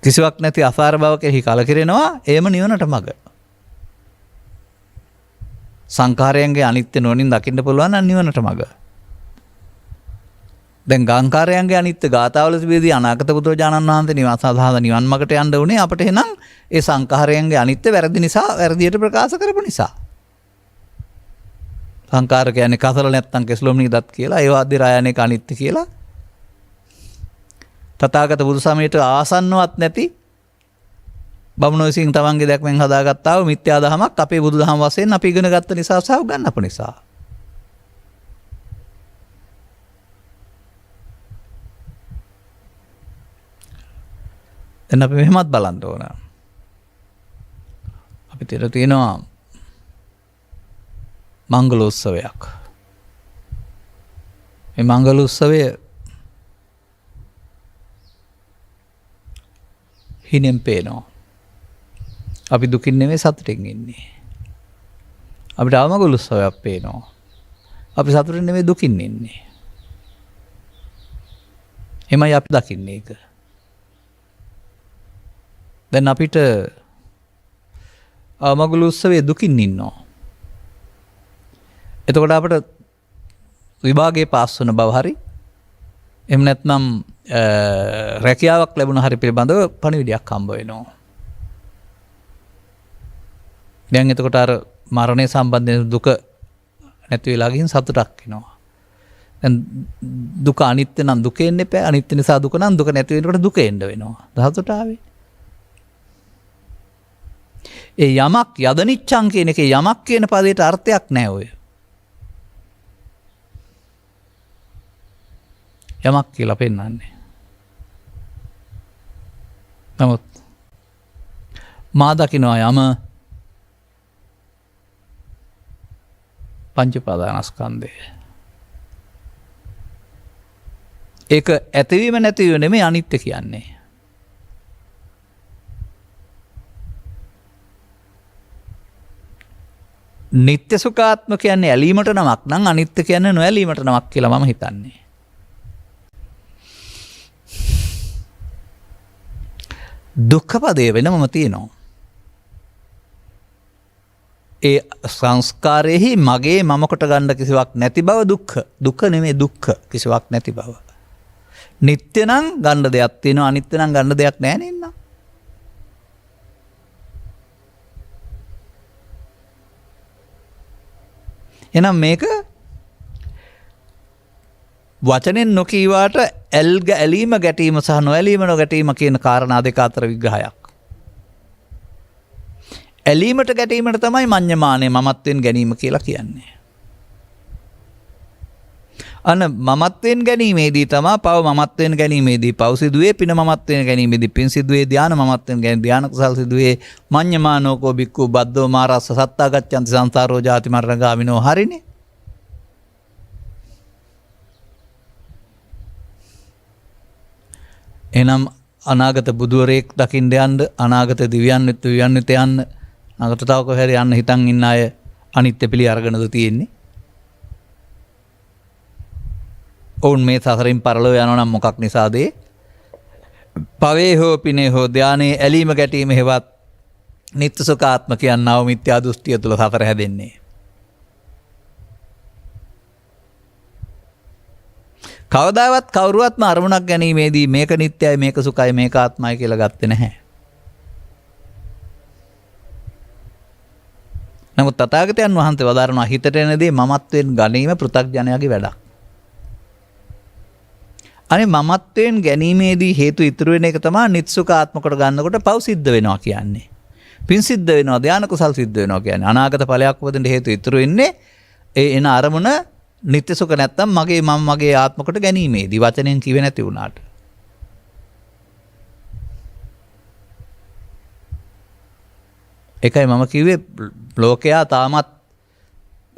කිසිවක් නැති අසාර බව කෙරෙහි කලකිරෙනවා. එයම නිවනට මඟ. සංඛාරයන්ගේ අනිත්‍ය නුවණින් දකින්න පුළුවන් නම් නිවනට මඟ. දැන් ගාංකාරයන්ගේ අනිත්‍ය ගාථාවල තිබෙදී අනාගත බුදුරජාණන් වහන්සේ නිවන් සඳහා නිවන් මාර්ගට යන්න උනේ අපිට එහෙනම් ඒ සංඛාරයන්ගේ අනිත්‍ය වැරදි නිසා වැරදියට ප්‍රකාශ කරපු නිසා. සංඛාර කියන්නේ කසල නැත්තම් කෙස්ලොම් නිදත් කියලා ඒ වාද්‍ය රායනික අනිත්‍ය කියලා. තථාගත බුදු සමයට ආසන්නවත් නැති බමුණෝ විසින් තමන්ගේ දැක්මෙන් හදාගත්තා වූ මිත්‍යා දහමක් අපේ බුදු දහම වශයෙන් අපි ඉගෙන ගත්ත නිසා සහ උගන්වපු නිසා. දැන් අපි මෙහෙමත් බලන්න ඕන. අපි තියෙනවා මංගල උත්සවයක්. මේ මංගල උත්සවය හිනෙන් පේනවා. අපි දුකින් නෙමෙයි සතුටින් ඉන්නේ. අපිට අවමගල උත්සවයක් පේනවා. අපි සතුටින් නෙමෙයි දුකින් ඉන්නේ. එමයි අපි දකින්නේ ඒක. දැන් අපිට අවමගල උත්සවයේ දුකින් ඉන්නවා. එතකොට අපිට විභාගයේ පාස් වන බව හරි එහෙම නැත්නම් රැකියාවක් ලැබුණ හරි පිළිබඳව පණිවිඩයක් හම්බ වෙනවා. දැන් එතකොට අර මරණය සම්බන්ධයෙන් දුක නැති වෙලා ගිහින් සතුටක් එනවා. දැන් දුක අනිත්‍ය නම් දුක එන්න එපා. අනිත්‍ය නිසා දුක නම් දුක නැති වෙනකොට දුක එන්න වෙනවා. සතුට ආවේ. ඒ යමක් යදනිච්ඡං කියන එකේ යමක් කියන පදයට අර්ථයක් නැහැ ඔය. යමක් කියලා පෙන්වන්නේ. නමුත් මා දකිනවා යම පංච උපාදානස්කන්ධය. ඒක ඇතිවීම නැතිවීම නෙමෙයි අනිත්‍ය කියන්නේ. නිත්‍ය සුඛාත්ම කියන්නේ ඇලීමට නමක් නම් අනිත්‍ය කියන්නේ නොඇලීමට නමක් කියලා මම හිතන්නේ. දුක්ඛ පදේ වෙනමම තියෙනවා. ඒ සංස්කාරයේහි මගේ මම කොට ගන්න කිසිවක් නැති බව දුක්ඛ. දුක්ඛ නෙමෙයි දුක්ඛ කිසිවක් නැති බව. නිත්‍ය නම් ගන්න දෙයක් තියෙනවා අනිත්‍ය නම් ගන්න දෙයක් නැහැ නේද? එහෙනම් මේක වචනෙන් නොකීවාට ඇලීම ගැටීම සහ නොඇලීම නොගැටීම කියන කාරණා දෙක අතර විග්‍රහයක්. ඇලීමට ගැටීමට තමයි මඤ්ඤමානය මමත්වෙන් ගැනීම කියලා කියන්නේ. අන්න මමත්වෙන් ගැනීමේදී තමයි පව මමත්වෙන් ගැනීමේදී පව සිදුවේ පින මමත්වෙන් ගැනීමේදී පින් සිදුවේ ධාන මමත්වෙන් ගැනීම ධාන කුසල් සිදුවේ මඤ්ඤමානෝකෝ බික්ඛු බද්දෝ මාරස්ස සත්තා ගච්ඡanti සංසාරෝ ජාති මරණ ගාමිනෝ හරිනේ. එනම් අනාගත බුදුවරයෙක් දකින්න යන්න අනාගත දිව්‍යන් වෙත යන්න අනාගත තව කොහේ යන්න හිතන් ඉන්න අය අනිත්‍ය පිළි අරගෙනද තියෙන්නේ. ඔවුන් මේ සසරින් පරලෝ යනවා නම් මොකක් නිසාද? පවේ හෝ පිනේ හෝ ධානයේ ඇලීම ගැටීම හේවත් නිත්‍ය සුඛාත්ම කියනව මිත්‍යා දෘෂ්ටිය තුල සතර හැදෙන්නේ. කවදාවත් කවුරුවත්ම අරමුණක් ගැනීමේදී මේක නිත්‍යයි මේක සුඛයි මේක ආත්මයි කියලා ගත්තේ නැහැ. නමුත් තථාගතයන් වහන්සේ වදාරනවා හිතට එන දේ මමත්වෙන් ගැනීම පෘථග්ජනයාගේ වැඩක්. අනේ මමත්වෙන් ගැනීමේදී හේතු ඉතුරු වෙන එක තමයි නිත්සුඛ ආත්ම කොට ගන්නකොට පව් සිද්ධ වෙනවා කියන්නේ. පින් සිද්ධ වෙනවා ධාන කුසල් සිද්ධ වෙනවා කියන්නේ. අනාගත ඵලයක් වදින්න හේතු ඉතුරු වෙන්නේ ඒ එන අරමුණ නිත්‍ය සුඛ නැත්තම් මගේ මම මගේ ආත්ම කොට ගැනීමේදී වචනෙන් කිවෙ නැති වුණාට. ඒකයි මම කිව්වේ ලෝකයා තාමත්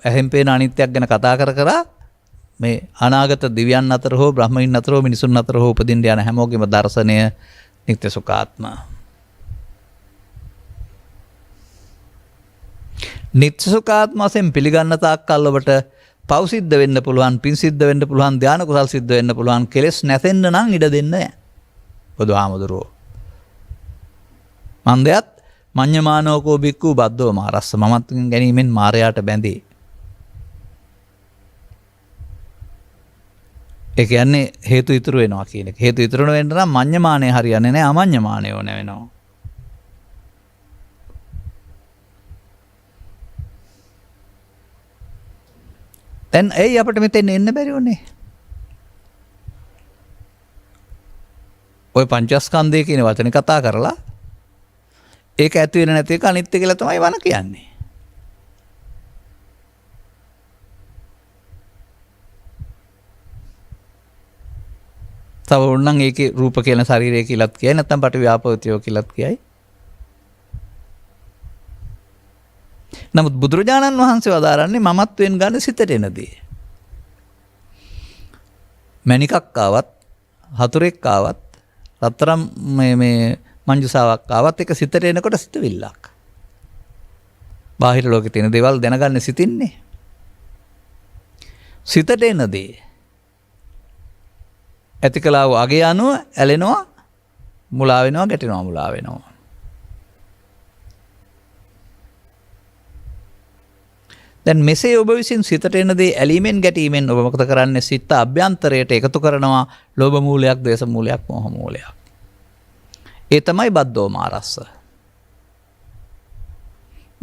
ඇහෙන් පේන අනිත්‍යයක් ගැන කතා කර මේ අනාගත දිව්‍යයන් අතර හෝ බ්‍රහ්මයින් අතර හෝ මිනිසුන් අතර හෝ උපදින්න යන හැමෝගෙම දර්ශනය නිත්‍ය සුඛාත්ම. නිත්‍ය සුඛාත්ම වශයෙන් පිළිගන්න තාක් කල් ඔබට පව් සිද්ධ වෙන්න පුළුවන්, පින් සිද්ධ වෙන්න පුළුවන්, ධාන කුසල් සිද්ධ වෙන්න පුළුවන්. කෙලෙස් නැතෙන්න නම් ඉඩ දෙන්න නැහැ. බුදුහාමුදුරුවෝ. මන්දයත් මඤ්ඤමානෝකෝ බික්ඛු බද්දෝ මාරස්ස මමත්වයෙන් ගැනීමෙන් මාරයාට බැඳේ. ඒ කියන්නේ හේතු ඉතුරු වෙනවා කියන එක. හේතු ඉතුරු වෙන්න නම් මඤ්ඤමානය හරියන්නේ නැහැ අමඤ්ඤමානය ඕන වෙනවා. දැන් ඇයි අපිට මෙතෙන් එන්න බැරි වුනේ? ඔය පංචස්කන්ධය කියන වචනේ කතා කරලා ඒක ඇති වෙන නැති එක අනිත්‍ය කියලා තමයි වන කියන්නේ. තව උන්නම් ඒකේ රූප කියන ශරීරය කියලාත් කියයි නැත්නම් පටි ව්‍යාපෝතියෝ කියලාත් කියයි. නමුත් බුදුරජාණන් වහන්සේ වදාරන්නේ මමත්වෙන් ගන්න සිතට එනදී. මණිකක් ආවත් හතුරෙක් ආවත් රත්තරම් මේ මංජුසාවක් ආවත් එක සිතට එනකොට සිතවිල්ලක්. බාහිර ලෝකේ තියෙන දේවල් දැනගන්න සිතින්නේ. සිතට එනදී ඇතිකලාව අගේ අනුව ඇලෙනවා මුලා වෙනවා ගැටෙනවා මුලා වෙනවා. දැන් මෙසේ ඔබ විසින් සිතට එන දේ ඇලීමෙන් ගැටීමෙන් ඔබ මොකද කරන්නේ? සිත අභ්‍යන්තරයට එකතු කරනවා ලෝභ මූලයක්, ද්වේෂ මූලයක්, මෝහ මූලයක්. ඒ තමයි බද්දෝ මාරස්ස.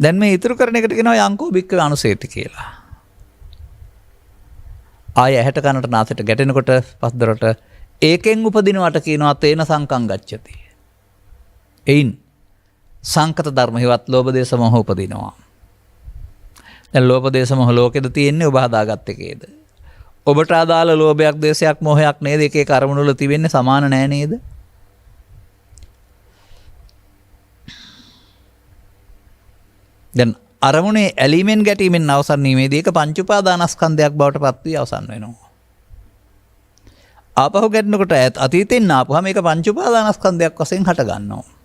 දැන් මේ ඉතුරු කරන එකට කියනවා යංකෝ බික්කව අනුසේති කියලා. ආය ඇහැට කනට නාසයට ගැටෙනකොට පස්දරට ඒකෙන් උපදිනවට කියනවා තේන සංකං ගච්ඡති. එයින් සංකත ධර්ම හේවත් ලෝභ දේශ මොහ උපදිනවා. දැන් ලෝභ දේශ මොහ ලෝකෙද තියෙන්නේ ඔබ හදාගත්ත එකේද? ඔබට අදාළ ලෝභයක් දේශයක් මොහයක් නේද? එක එක අරමුණු වල තිබෙන්නේ සමාන නෑ නේද? දැන් අරමුණේ ඇලීමෙන් ගැටීමෙන් අවසන් වීමේදී ඒක පංච උපාදානස්කන්ධයක් බවට පත් වී අවසන් වෙනවා. ආපහු ගැටෙනකොට අතීතෙන් ආපුවාම මේක පංච උපාදානස්කන්ධයක් වශයෙන් හට ගන්නවා.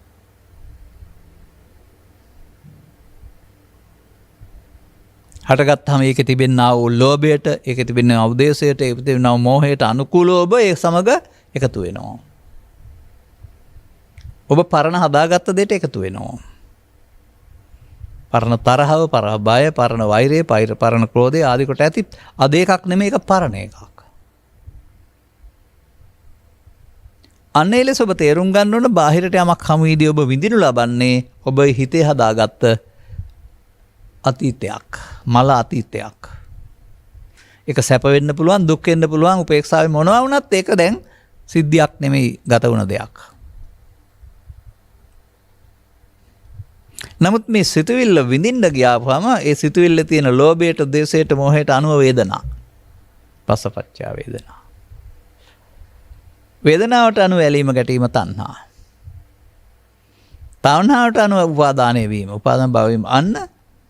හටගත්තාම ඒකේ තිබෙනා වූ ලෝභයට, ඒකේ තිබෙනා වූ ද්වේෂයට, ඒකේ තිබෙනා වූ මෝහයට අනුකූලව ඔබ ඒ සමග එකතු වෙනවා. ඔබ පරණ හදාගත්ත දෙයට එකතු වෙනවා. පරණ තරහව, පරණ බය, පරණ වෛරය, පරණ ක්‍රෝධය ආදී කොට ඇති අද එකක් නෙමෙයි, ඒක පරණ එකක්. අන්න ඒ ලෙස ඔබ තේරුම් ගන්න ඕන බාහිරට යමක් හමු වීදී ඔබ විඳිනු ලබන්නේ ඔබ හිතේ හදාගත්ත අතීතයක්, මල අතීතයක්. ඒක සැප වෙන්න පුළුවන්, දුක් වෙන්න පුළුවන්, උපේක්ෂාවේ මොනවා වුණත් ඒක දැන් සිද්ධියක් නෙමෙයි, ගත වුණ දෙයක්. නමුත් මේ සිතුවිල්ල විඳින්න ගියාම ඒ සිතුවිල්ලේ තියෙන ලෝභයට, ද්වේෂයට, මෝහයට අනුව වේදනා. පස්සපච්චා වේදනා. වේදනාවට අනුව ඇලීම ගැටීම තණ්හා. තණ්හාවට අනුව උපාදානය වීම, උපාදාන භව වීම අන්න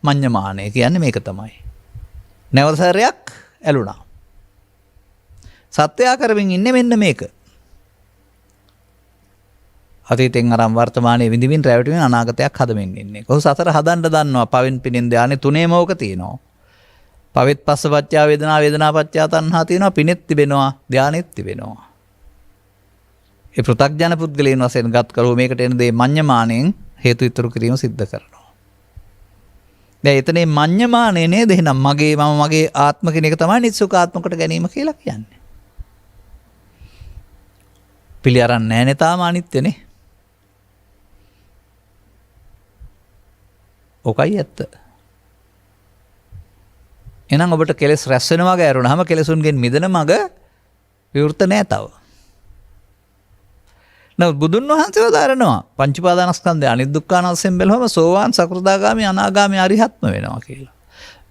මඤ්ඤමානය කියන්නේ මේක තමයි. නැවසරයක් ඇලුනා. සත්‍යය කරමින් ඉන්නේ මෙන්න මේක. අතීතෙන් අරන් වර්තමානයේ විඳින්න රැවටෙමින් අනාගතයක් හදමින් ඉන්නේ. කොහොම සතර හදන්න දන්නවා. පවෙන් පිනෙන් ධානයේ තුනේම ඕක තියෙනවා. පවෙත් පස්සපච්චා වේදනා, වේදනාපච්චා තණ්හා තියෙනවා. පිනෙත් තිබෙනවා, ධානෙත් තිබෙනවා. ඒ පෘථග්ජන පුද්ගලයන් වශයෙන් ගත් කරෝ මේකට එන දේ මඤ්ඤමාණයෙන් හේතු ඉතුරු කිරීම සිද්ධ කරනවා. දැන් එතනේ මඤ්ඤමාණය නේද? එහෙනම් මගේ මම මගේ ආත්ම කෙනෙක් තමයි නිස්සුකාත්මකට ගැනීම කියලා කියන්නේ. පිළි අරන් නැහැනේ තාම අනිත්‍යනේ. ඔකයි ඇත්ත. එහෙනම් ඔබට කෙලෙස් රැස් වෙන වගේ ඇරුණාම කෙලෙසුන්ගෙන් මිදෙන මඟ විවෘත නැහැ තව. නමුත් බුදුන් වහන්සේ වදාරනවා පංච උපාදානස්කන්ධය අනිදුක්ඛානස්යෙන් බැලුවම සෝවාන්, සකෘදාගාමි, අනාගාමි, අරිහත්ම වෙනවා කියලා.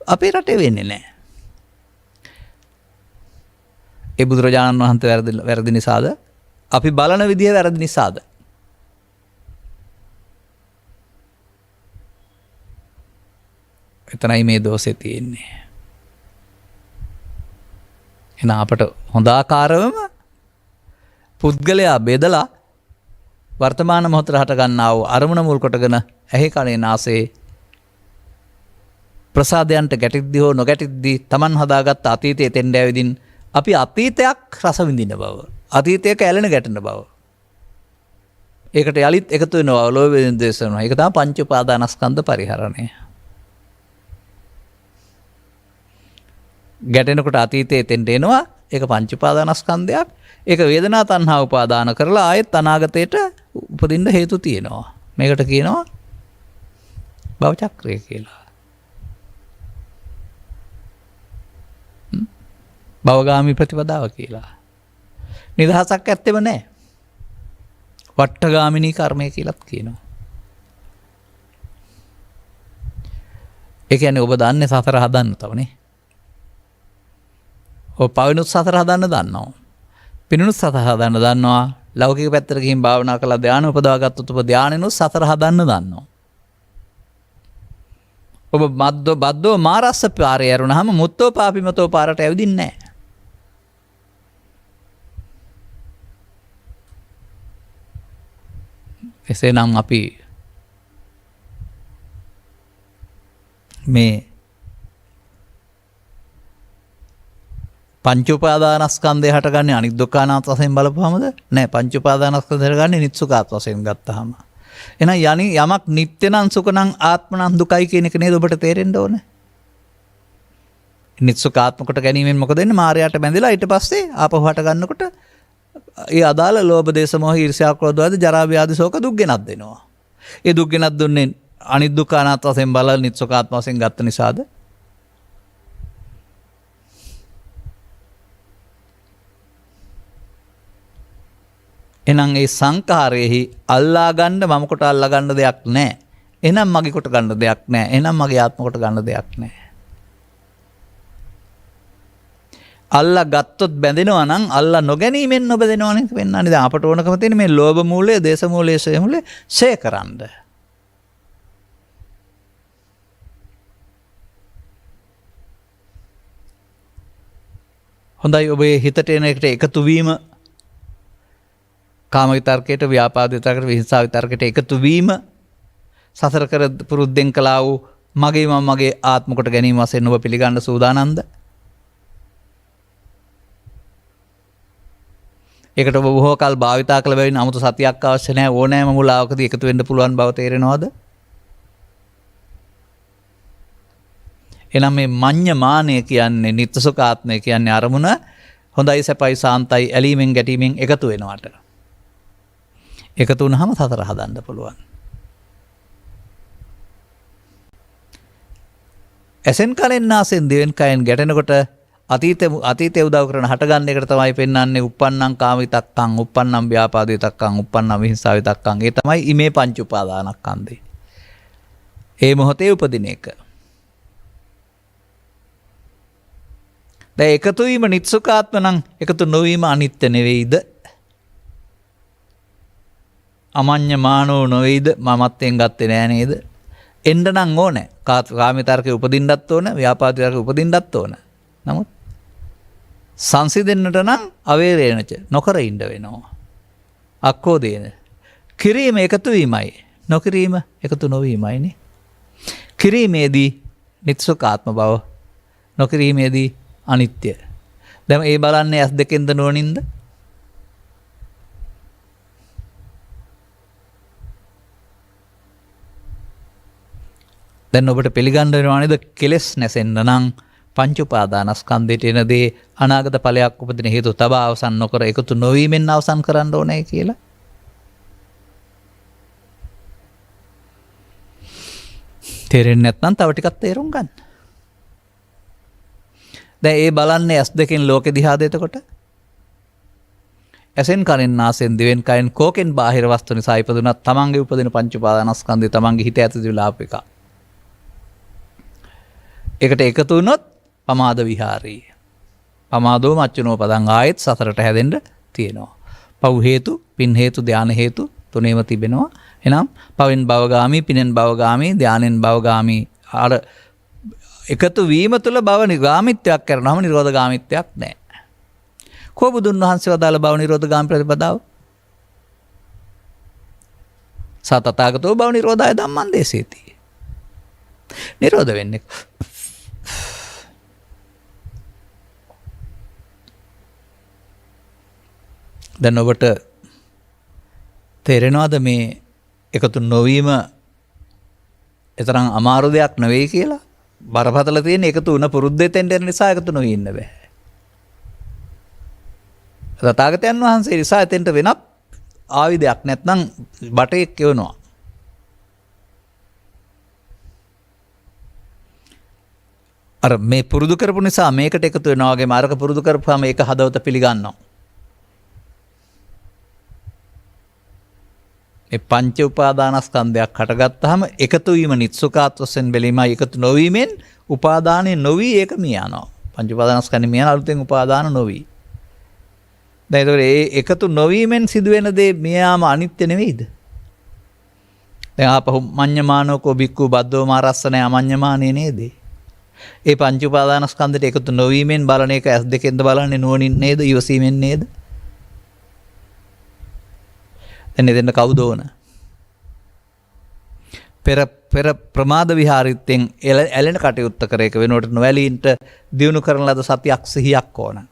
අපේ රටේ වෙන්නේ නැහැ. ඒ බුදුරජාණන් වහන්සේ වැරදි නිසාද? අපි බලන විදිය වැරදි නිසාද? එතනයි මේ දෝෂේ තියෙන්නේ. එහෙනම් අපට හොඳ ආකාරවම පුද්ගලයා බෙදලා වර්තමාන මොහොතට හට ගන්නා වූ අරමුණ මුල් කොටගෙන ඇහි කනේ නාසයේ ප්‍රසාදයන්ට ගැටිද්දී හෝ නොගැටිද්දී Taman හදාගත්ත අතීතයේ තෙන්ඩ ඇවිදින් අපි අතීතයක් රස විඳින බව, අතීතයක ඇලෙන ගැටෙන බව, ඒකට යලිත් එකතු වෙනවා ලෝභය දේශ වෙනවා. ඒක තමයි පංච උපාදානස්කන්ධ පරිහරණය. ගැටෙනකොට අතීතයේ තෙන්ට එනවා. ඒක පංච උපාදානස්කන්ධයක්. ඒක වේදනා තණ්හා උපාදාන කරලා ආයෙත් අනාගතයට උපදින්න හේතු තියෙනවා. මේකට කියනවා භව චක්‍රය කියලා. භවගාමී ප්‍රතිපදාව කියලා. නිදහසක් ඇත්තෙම නැහැ. වට්ටගාමිනී කර්මය කියලාත් කියනවා. ඒ කියන්නේ ඔබ දන්නේ සතර හදන්න තවනේ. ඔබ පවිනුත් සතර හදන්න දන්නවා. පිනුත් සතර හදන්න දන්නවා. ලෞකික පැත්තට ගිහින් භාවනා කරලා ධානය උපදවා ගත්තොත් ඔබ ධානයනොත් සතර හදන්න දන්නවා. ඔබ බද්දෝ මාරස්ස පාරේ යරුණාම මුත්තෝ පාපිමතෝ පාරට ඇවිදින්නේ නැහැ. එසේනම් අපි මේ පංච උපාදානස්කන්ධය හටගන්නේ අනිදුක්ඛානාත් වශයෙන් බලපුවමද? නෑ, පංච උපාදානස්කන්ධය හටගන්නේ නිත්සුකාත් වශයෙන් ගත්තාම. එහෙනම් යමක් නිත්‍ය නම් සුඛ නම් ආත්ම නම් දුකයි කියන එක නේද ඔබට තේරෙන්න ඕනේ. නිත්සුකාත්මකට ගැනීමෙන් මොකද වෙන්නේ? මායයට බැඳලා ඊට පස්සේ ආපහු හට ගන්නකොට ඒ අදාළ ලෝභ දේශ මොහ ඊර්ෂ්‍යා ක්‍රෝධ ආදී ජරා ව්‍යාධි ශෝක දුක් ගෙනත් දෙනවා. ඒ දුක් ගෙනත් දුන්නේ අනිදුක්ඛානාත් වශයෙන් බලලා නිත්සුකාත්ම වශයෙන් ගත්ත නිසාද? එහෙනම් ඒ සංඛාරයේහි අල්ලා ගන්න මම කොට අල්ලා ගන්න දෙයක් නැහැ. එහෙනම් මගේ කොට ගන්න දෙයක් නැහැ. එහෙනම් මගේ ආත්ම කොට ගන්න දෙයක් නැහැ. අල්ලා ගත්තොත් බැඳෙනවා නම් අල්ලා නොගැනීමෙන් නොබැඳෙනවනේ වෙන්නන්නේ. දැන් අපට ඕනකම තියෙන මේ ලෝභ මූලය, දේශ මූලය, ශේ මූලය ශේ කරන්න. හොඳයි, ඔබේ හිතට එන එකට එකතු වීම කාම විතර්කයට, ව්‍යාපාද විතර්කයට, විහිංසාව විතර්කයට එකතු වීම සසර කර පුරුද්දෙන් කළා වූ මගේ මම මගේ ආත්ම කොට ගැනීම වශයෙන් ඔබ පිළිගන්න සූදානම්ද? ඒකට ඔබ බොහෝ කල් භාවිතා කළ බැවින් 아무තු සතියක් අවශ්‍ය නැහැ. ඕනෑම මුලාවකදී එකතු වෙන්න පුළුවන් බව තේරෙනවද? එනම් මේ මඤ්ඤ මානය කියන්නේ නිත්‍ය සුඛාත්මය කියන්නේ අරමුණ හොඳයි සැපයි සාන්තයි ඇලීමෙන් ගැටීමෙන් එකතු වෙනවට. එකතු වුණාම සතර හදන්න පුළුවන්. ඇසෙන් කනෙන් නාසෙන් දිවෙන් කයෙන් ගැටෙනකොට අතීතේ උදව් කරන හටගන්න එකට තමයි පෙන්වන්නේ uppannam කාමිතක්කං, uppannam ව්‍යාපාදිතක්කං, uppannam විහිංසාවිතක්කං. ඒ තමයි ඉමේ පංච උපාදානස්කන්ධේ. ඒ මොහොතේ උපදින එක. දැන් එකතු වීම නිත්සුකාත්ම නම් එකතු නොවීම අනිත්‍ය නෙවෙයිද? අමඤ්ඤමානෝ නොවේද? මමත්වෙන් ගත්තේ නෑ නේද? එන්න නම් ඕනේ. කාමිතර්කේ උපදින්නත් ඕන, ව්‍යාපාදිතර්කේ උපදින්නත් ඕන. නමුත් සංසිඳෙන්නට නම් අවේරේණච නොකර ඉන්න වෙනවා. අක්කෝදේන. කිරීම එකතු වීමයි, නොකිරීම එකතු නොවීමයිනේ. කිරීමේදී නිත්සුකාත්ම බව, නොකිරීමේදී අනිත්‍ය. දැන් ඒ බලන්නේ ඇස් දෙකෙන්ද නුවණින්ද? දැන් ඔබට පිළිගන්න වෙනවා නේද? කෙලෙස් නැසෙන්න නම් පංච උපාදානස්කන්ධයට එන දේ අනාගත ඵලයක් උපදින හේතු තබා අවසන් නොකර එකතු නොවීමෙන් අවසන් කරන්න ඕනේ කියලා. තේරෙන්නේ නැත්නම් තව ටිකක් තේරුම් ගන්න. දැන් ඒ බලන්නේ ඇස් දෙකෙන් ලෝකෙ දිහාද එතකොට? ඇසෙන් කනෙන් නාසෙන් දිවෙන් කයෙන් කෝකෙන් බාහිර වස්තු නිසා ඉපදුනත් තමන්ගේ උපදින පංච උපාදානස්කන්ධය තමන්ගේ හිත ඇතුළේ ලාප එක. ඒකට එකතු වුණොත් පමාද විහාරී. පමාදෝ මච්චුනෝ පදං ආයෙත් සතරට හැදෙන්න තියෙනවා. පව් හේතු, පින් හේතු, ධාන හේතු තුනේම තිබෙනවා. එහෙනම් පවෙන් භවගාමි, පිනෙන් භවගාමි, ධානෙන් භවගාමි අර එකතු වීම තුළ භව නිගාමිත්වයක් කරනවම නිරෝධ ගාමිත්වයක් නැහැ. කෝ බුදුන් වහන්සේ වදාළ භව නිරෝධ ගාමි ප්‍රතිපදාව? සතතාගතෝ භව නිරෝධාය ධම්මං දේශේති. නිරෝධ වෙන්නේ දැන් ඔබට තේරෙනවද මේ එකතු නොවීම එතරම් අමාරු දෙයක් නෙවෙයි කියලා? බරපතල තියෙන එකතු වුණ පුරුද්දේ තෙන්ඩෙන නිසා එකතු නොවී ඉන්න බෑ. තථාගතයන් වහන්සේ නිසා එතෙන්ට වෙනත් ආයුධයක් නැත්නම් බටේක් කියවනවා. අර මේ පුරුදු කරපු නිසා මේකට එකතු වෙනවා වගේම අරක පුරුදු කරපුවාම ඒක හදවත පිළිගන්නවා. මේ පංච උපාදානස්කන්ධයක් හටගත්තාම එකතු වීම නිත්සුකාත් වශයෙන් බැලීමයි එකතු නොවීමෙන් උපාදානෙ නොවි ඒක මිය යනවා. පංච උපාදානස්කන්ධෙ මිය යන අලුතෙන් උපාදාන නොවි. දැන් ඒතකොට එකතු නොවීමෙන් සිදුවෙන දේ මිය යාම අනිත්‍ය නෙවෙයිද? දැන් ආපහු මඤ්ඤමානෝකෝ බික්කු බද්දෝ මාරස්සනේ අමඤ්ඤමානේ නේද? ඒ පංච උපාදානස්කන්ධයට එකතු නොවීමෙන් බලන එක ඇස් දෙකෙන්ද බලන්නේ නුවණින් නේද? ඉවසීමෙන් නේද? දැන් එතෙන්ද කවුද ඕන? පෙර ප්‍රමාද විහාරිතෙන් ඇලෙන කටයුත්ත කර එක වෙනුවට නොවැළීන්ට දියුණු කරන ලද සතියක් සිහියක් ඕන.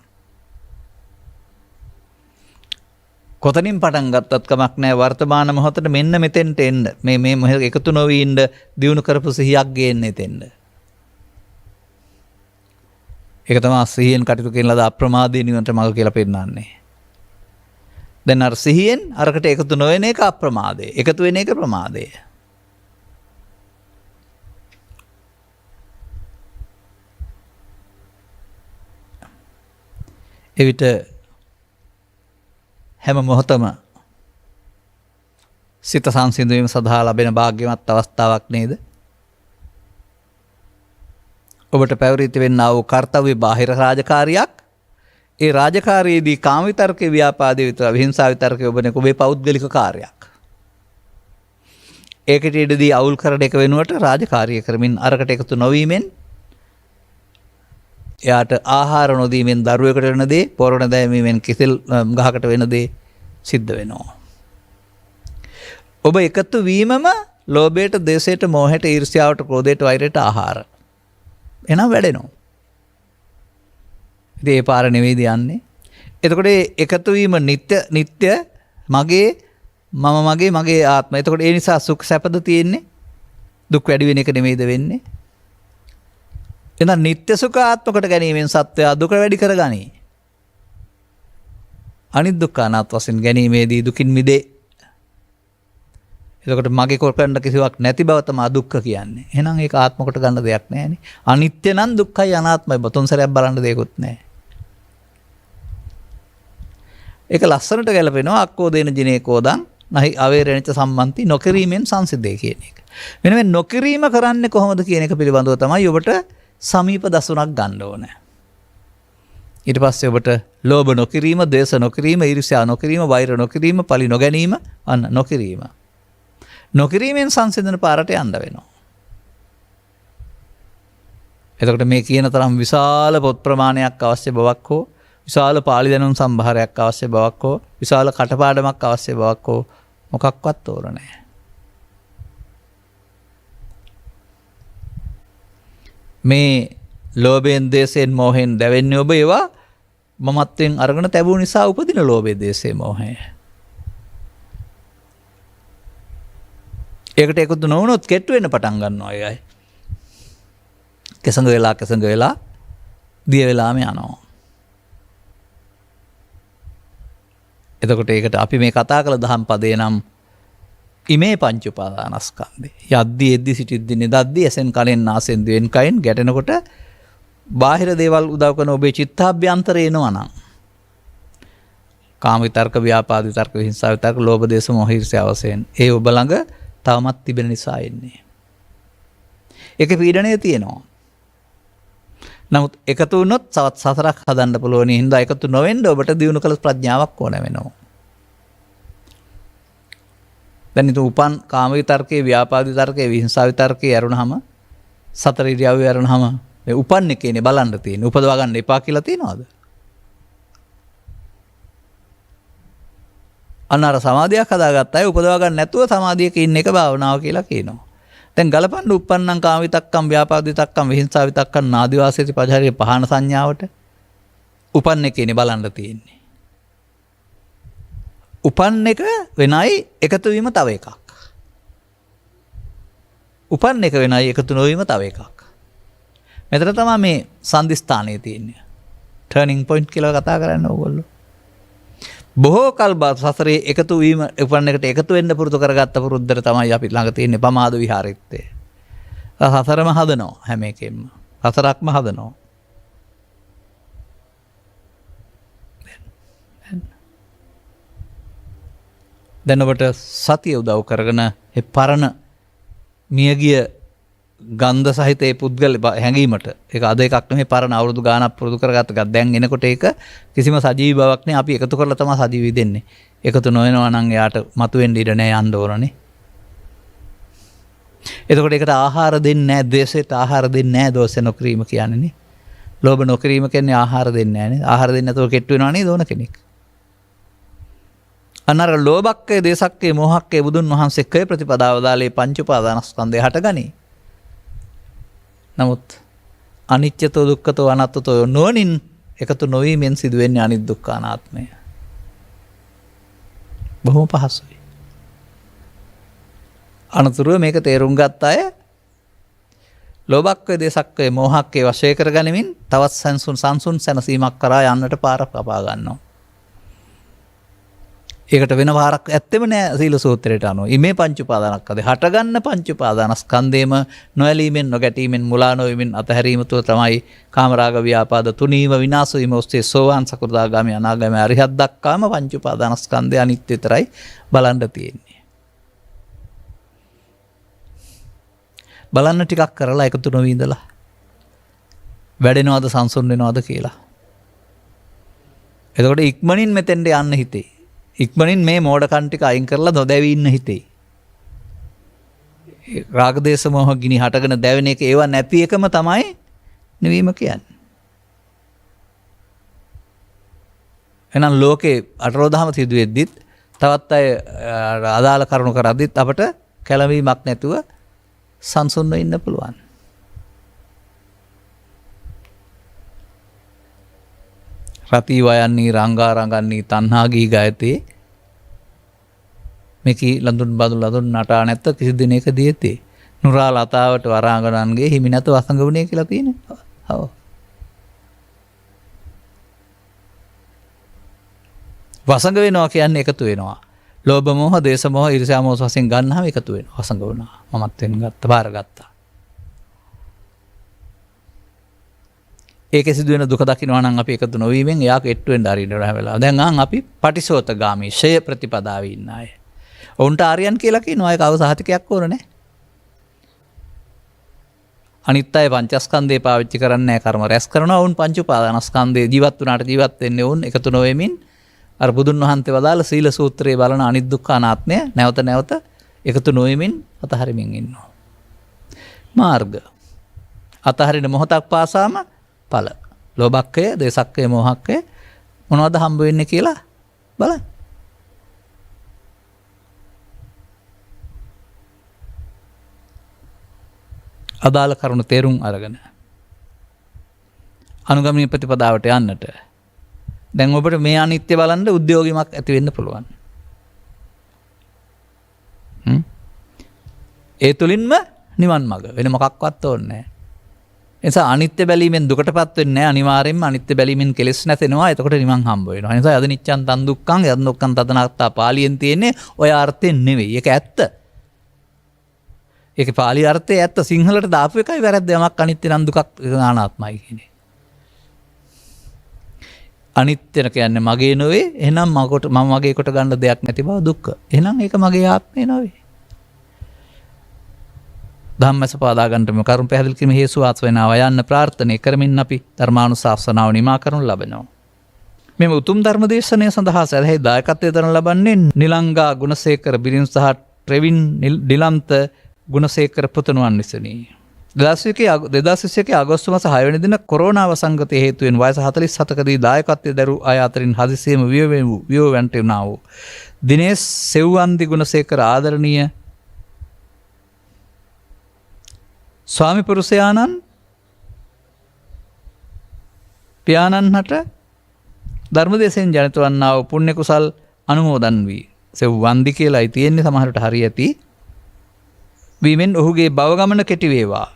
කොතනින් පටන් ගත්තත් කමක් නැහැ වර්තමාන මොහොතේ මෙන්න මෙතෙන්ට එන්න. මේ එකතු නොවී ඉන්න දියුණු කරපු සිහියක් ගේන්න එතෙන්ද. ඒක තමයි සිහියෙන් කටයුතු කරන ලද අප්‍රමාදී නිවනට මඟ කියලා පෙන්නන්නේ. දැන් අර සිහියෙන් අරකට එකතු නොවන එක අප්‍රමාදය. එකතු වෙන එක ප්‍රමාදය. එවිට හැම මොහොතම සිත සංසිඳුවීම සඳහා ලැබෙන භාග්‍යවත් අවස්ථාවක් නේද? ඔබට පැවරීති වෙන්නා වූ කර්තව්‍ය බාහිර රාජකාරියක්. ඒ රාජකාරියේදී කාම විතර්කේ ව්‍යාපාදේ විතර විහිංසාව විතර්කේ ඔබනේ ඔබේ පෞද්ගලික කාර්යයක්. ඒකට ඉදදී අවුල් කරන එක වෙනුවට රාජකාරිය කරමින් අරකට එකතු නොවීමෙන් එයාට ආහාර නොදීමෙන් දරුවෙකුට වෙන දේ, පොරණ දැමීමෙන් කිසිල් ගහකට වෙන දේ සිද්ධ වෙනවා. ඔබ එකතු වීමම ලෝභයට, ද්වේෂයට, මෝහයට, ඊර්ෂ්‍යාවට, ක්‍රෝධයට, වෛරයට ආහාර. එනම් වැඩෙනවා. ඉතින් ඒ පාර නෙවෙයිද යන්නේ. එතකොට එකතු වීම නিত্য මගේ මගේ ආත්මය. එතකොට ඒ නිසා සුඛ සැපද තියෙන්නේ. දුක් වැඩි වෙන එක නෙවෙයිද වෙන්නේ. එහෙනම් නিত্য සුඛ ආත්මකට ගැනීමෙන් සත්වයා දුක වැඩි කරගනී. අනිත් දුක්ඛ අනාත්ම වශයෙන් ගැනීමේදී දුකින් මිදේ. එතකොට මගේ කොරකන්න කිසිවක් නැති බව තමයි දුක්ඛ කියන්නේ. එහෙනම් ඒක ආත්ම කොට ගන්න දෙයක් නැහැනේ. අනිත්‍ය නම් දුක්ඛයි අනාත්මයි බතුන් සැරයක් බලන්න දෙයක්වත් නැහැ. ඒක ලස්සනට ගැලපෙනවා අක්කෝ දේන ජිනේ කෝදං නහි අවේරණිත සම්මන්ති නොකිරීමෙන් සංසිද්ධේ කියන එක. මෙන්න මේ නොකිරීම කරන්නේ කොහොමද කියන එක පිළිබඳව තමයි ඔබට සමීප දසුණක් ගන්න ඕන. ඊට පස්සේ ඔබට ලෝභ නොකිරීම, ද්වේෂ නොකිරීම, ඊර්ෂ්‍යා නොකිරීම, වෛර නොකිරීම, පලි නොගැනීම අන්න නොකිරීම. නොකිරීමෙන් සංසිඳන පාරට යන්න වෙනවා. එතකොට මේ කියන තරම් විශාල පොත් ප්‍රමාණයක් අවශ්‍ය බවක් හෝ විශාල පාළි දැනුම් සම්භාරයක් අවශ්‍ය බවක් හෝ විශාල කටපාඩමක් අවශ්‍ය බවක් හෝ මොකක්වත් ඕන නැහැ. මේ ලෝභයෙන්, ද්වේෂයෙන්, මෝහයෙන් දැවෙන්නේ ඔබ ඒවා මමත්වෙන් අරගෙන තැබූ නිසා උපදින ලෝභය, ද්වේෂය, මෝහය. ඒකට එකතු නොවුනොත් කෙට්ටු වෙන්න පටන් ගන්නවා අය. කෙසඟ වෙලා දිය වෙලාම යනවා. එතකොට ඒකට අපි මේ කතා කළ දහම් පදේ නම් ඉමේ පංච උපාදානස්කන්ධේ. යද්දී එද්දී සිටිද්දී නිදද්දී ඇසෙන් කනෙන් නාසෙන් දිවෙන් කයින් ගැටෙනකොට බාහිර දේවල් උදව් කරන ඔබේ චිත්තාභ්‍යන්තරේ එනවා නම් කාම විතර්ක, ව්‍යාපාද විතර්ක, හිංසා විතර්ක, ලෝභ, දේශ, මොහ, ඊර්ෂ්‍යා වශයෙන් ඒ ඔබ ළඟ තවමත් තිබෙන නිසා එන්නේ. ඒක පීඩණය තියෙනවා. නමුත් එකතු වුණොත් තවත් සතරක් හදන්න පුළුවන්. හින්දා එකතු නොවෙන්න ඔබට දියුණු කළ ප්‍රඥාවක් ඕන වෙනවා. දැන් ඉතින් උපන් කාම විතර්කේ, ව්‍යාපාද විතර්කේ, විහිංසා විතර්කේ ඇරුණාම සතර ඉරියව්වේ ඇරුණාම මේ උපන් එකේනේ බලන්න තියෙන්නේ. උපදවා ගන්න එපා කියලා තියනවද? අන්නර සමාධියක් හදාගත්ත අය උපදවා ගන්න නැතුව සමාධියක ඉන්න එක භාවනාව කියලා කියනවා. දැන් ගලපන්න උප්පන්නං කාම විතක්කම්, ව්‍යාපාද විතක්කම්, විහිංසා විතක්කම්, නාදිවාසේති පජහරිය පහන සංඥාවට උපන් එකේනේ බලන්න තියෙන්නේ. උපන් එක වෙනයි එකතු වීම තව එකක්. උපන් එක වෙනයි එකතු නොවීම තව එකක්. මෙතන තමයි මේ සන්ධිස්ථානයේ තියෙන්නේ. ටර්නින් පොයින්ට් කියලා කතා කරන්නේ ඕගොල්ලෝ. බොහෝ කල් සසරේ එකතු වීම උපන් එකට එකතු වෙන්න පුරුදු කරගත්ත පුරුද්දට තමයි අපි ළඟ තියෙන්නේ පමාද විහාරිත්තේ. සසරම හදනවා හැම එකෙම. සසරක්ම හදනවා. දැන් ඔබට සතිය උදව් කරගෙන ඒ පරණ මියගිය ගන්ධ සහිත ඒ පුද්ගල හැඟීමට ඒක අද එකක් නෙමෙයි පරණ අවුරුදු ගාණක් පුරුදු කරගත්ත එකක්. දැන් එනකොට ඒක කිසිම සජීවී බවක් නේ අපි එකතු කරලා තමයි සජීවී දෙන්නේ. එකතු නොවෙනවා නම් එයාට මතුවෙන්න ඉඩ නැහැ යන්න ඕනනේ. එතකොට ඒකට ආහාර දෙන්නේ නැහැ, ද්වේෂයට ආහාර දෙන්නේ නැහැ දෝෂ නොකිරීම කියන්නේ නේ. ලෝභ නොකිරීම කියන්නේ ආහාර දෙන්නේ නැහැ නේ. ආහාර දෙන්නේ නැතුව කෙට්ටු වෙනවා නේද ඕන කෙනෙක්. අන්නර ලෝභක්කේ, දේශක්කේ, මෝහක්කේ බුදුන් වහන්සේ කය ප්‍රතිපදාව දාලේ පංච උපාදානස්කන්ධය හටගනී. නමුත් අනිත්‍යතෝ දුක්ඛතෝ අනාත්තතෝ නොනින් එකතු නොවීමෙන් සිදුවෙන්නේ අනිත් දුක්ඛ අනාත්මය. බොහොම පහසුයි. අනතුරුව මේක තේරුම් ගත්ත අය ලෝභක්කේ, දේශක්කේ, මෝහක්කේ වශයෙන් කරගනිමින් තවත් සංසුන් සැනසීමක් කරා යන්නට පාර කපා ගන්නවා. ඒකට වෙන වාරක් ඇත්තෙම නෑ සීල සූත්‍රයට අනුව. ඉමේ පංච උපාදානස්කන්ධය හටගන්න පංච උපාදානස්කන්ධේම නොඇලීමෙන් නොගැටීමෙන් මුලා නොවීමෙන් අතහැරීම තුළ තමයි කාමරාග ව්‍යාපාද තුනීම විනාශ වීම ඔස්සේ සෝවාන් සකෘදාගාමී අනාගාමී අරිහත් දක්වාම පංච උපාදානස්කන්ධය අනිත්‍ය විතරයි බලන්න තියෙන්නේ. බලන්න ටිකක් කරලා එකතු නොවී ඉඳලා වැඩෙනවද සංසුන් වෙනවද කියලා. එතකොට ඉක්මනින් මෙතෙන්ට යන්න හිතේ. ඉක්මනින් මේ මෝඩකම් ටික අයින් කරලා නොදැවී ඉන්න හිතේ. රාග දේශ මොහ ගිනි හටගෙන දැවෙන එක ඒව නැති එකම තමයි නිවීම කියන්නේ. එහෙනම් ලෝකේ අටලෝදහම සිදු වෙද්දිත් තවත් අය අදාළ කරුණු කරද්දිත් අපට කැළඹීමක් නැතුව සංසුන්ව ඉන්න පුළුවන්. රති වයන්නේ රංගා රංගන්නේ තණ්හා ගී ගයතේ මේකී ලඳුන් බඳු ලඳුන් නටා නැත්ත කිසි දිනයක දියතේ නුරා ලතාවට වරාංගනන්ගේ හිමි නැත වසඟ වුණේ කියලා තියෙනවා. ඔව්. වසඟ වෙනවා කියන්නේ එකතු වෙනවා. ලෝභ මොහ, දේශ මොහ, ඊර්ෂ්‍යා මොහ වශයෙන් ගන්නාම එකතු වෙනවා. වසඟ වුණා. මමත් වෙන ගත්ත බාරගත්තා. ඒකේ සිදුවෙන දුක දකින්නවා නම් අපි එකතු නොවීමෙන් එයා කෙට්ටු වෙන්න ආරින්න හැම වෙලාවෙම. දැන් අපි පටිසෝතගාමී ෂය ප්‍රතිපදාවේ ඉන්න අය. ඔවුන්ට ආර්යයන් කියලා කියනවා. ඒක අවසහතිකයක් ඕන නැහැ. අනිත් අය පංචස්කන්ධේ පාවිච්චි කරන්නේ නැහැ. කර්ම රැස් කරනවා. ඔවුන් පංච උපාදානස්කන්ධේ ජීවත් වුණාට ජීවත් වෙන්නේ ඔවුන් එකතු නොවෙමින් අර බුදුන් වහන්සේ වදාළ සීල සූත්‍රයේ බලන අනිත් දුක්ඛ අනාත්මය නැවත නැවත එකතු නොවෙමින් අතහරිමින් ඉන්නවා. මාර්ග අතහරින මොහොතක් පාසාම ඵල. ලෝභක්කය, දේශක්කය, මෝහක්කය මොනවද හම්බ වෙන්නේ කියලා බලන්න. අදාළ කරුණු තේරුම් අරගෙන අනුගමනීය ප්‍රතිපදාවට යන්නට දැන් ඔබට මේ අනිත්‍ය බලන්න උද්‍යෝගයක් ඇති වෙන්න පුළුවන්. ඒ තුලින්ම නිවන් මඟ වෙන මොකක්වත් ඕනේ නැහැ. එනිසා අනිත්‍ය බැලීමෙන් දුකටපත් වෙන්නේ නැහැ. අනිවාර්යයෙන්ම අනිත්‍ය බැලීමෙන් කෙලෙස් නැතෙනවා. එතකොට නිවන් හම්බ වෙනවා. එනිසා යද නිච්ඡන් තන් දුක්ඛං යද දුක්ඛං තතනාත්තා පාලියෙන් තියෙන්නේ ඔය අර්ථයෙන් නෙවෙයි. ඒක ඇත්ත. ඒකේ පාලි අර්ථය ඇත්ත. සිංහලට දාපු එකයි වැරද්ද. යමක් අනිත්‍ය නම් දුකක් අනාත්මයි කියන්නේ. අනිත්‍ය කියන්නේ මගේ නෙවෙයි. එහෙනම් මම මගේ කොට ගන්න දෙයක් නැති බව දුක්ඛ. එහෙනම් ඒක මගේ ආත්මය නෙවෙයි. ධම්මස පාදා ගන්නට මේ කරුණ පැහැදිලි කිරීම හේතු වාස් වෙනවා යන්න ප්‍රාර්ථනා කරමින් අපි ධර්මානුශාසනාව නිමා කරනු ලබනවා. මේ උතුම් ධර්ම දේශනය සඳහා සැලැහි දායකත්වයෙන් දරන ලබන්නේ නිලංගා ගුණසේකර බිරිඳ සහ ට්‍රෙවින් ඩිලන්ත ගුණසේකර පුතණුවන් විසිනි. 2021 අගෝස්තු මාස 6 වෙනි දින කොරෝනා වසංගතය හේතුවෙන් වයස 47කදී දායකත්වයේ දරු අය අතරින් හදිසියෙම වියෝවන්ට වුණා වූ දිනේෂ් සෙව්වන්දි ගුණසේකර ආදරණීය ස්වාමි පුරුෂයාණන් පියාණන්හට ධර්මදේශයෙන් ජනිත වන්නා වූ පුණ්‍ය කුසල් අනුමෝදන් වී සෙව්වන්දි කියලායි තියෙන්නේ සමහරට හරි ඇති. වීමෙන් ඔහුගේ භවගමන කෙටි වේවා.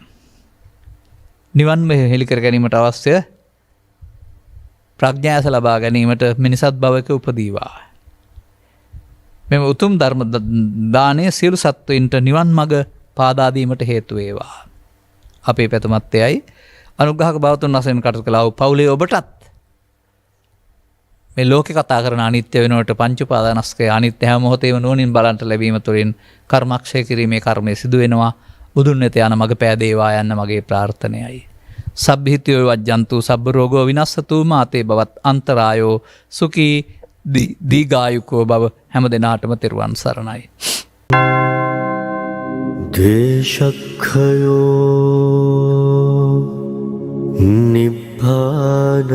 නිවන් හෙළි කර ගැනීමට අවශ්‍ය ප්‍රඥාස ලබා ගැනීමට මිනිසත් භවයක උපදීවා. මෙම උතුම් ධර්ම දානය සියලු සත්වයින්ට නිවන් මඟ පාදා දීමට හේතු වේවා. අපේ පැතුමත් එයයි. අනුග්‍රහක භාවතුන් වශයෙන් කටයුතු කළා වූ පවුලේ ඔබටත් මේ ලෝකේ කතා කරන අනිත්‍ය වෙනුවට පංච උපාදානස්කය අනිත්‍ය හැම මොහොතේම නුවණින් බලන්ට ලැබීම තුළින් කර්මක්ෂය කිරීමේ කර්මය සිදු වෙනවා. බුදුන් වෙත යන මඟ පෑදේවා යන්න මගේ ප්‍රාර්ථනයයි. සබ්බිහිතයෝ වජ්ජන්තු සබ්බ රෝගෝ විනස්සතු මාතේ බවත් අන්තරායෝ සුඛී දීඝායුකෝ බව හැම දිනාටම තෙරුවන් සරණයි. දේශක්ඛයෝ නිබ්බානං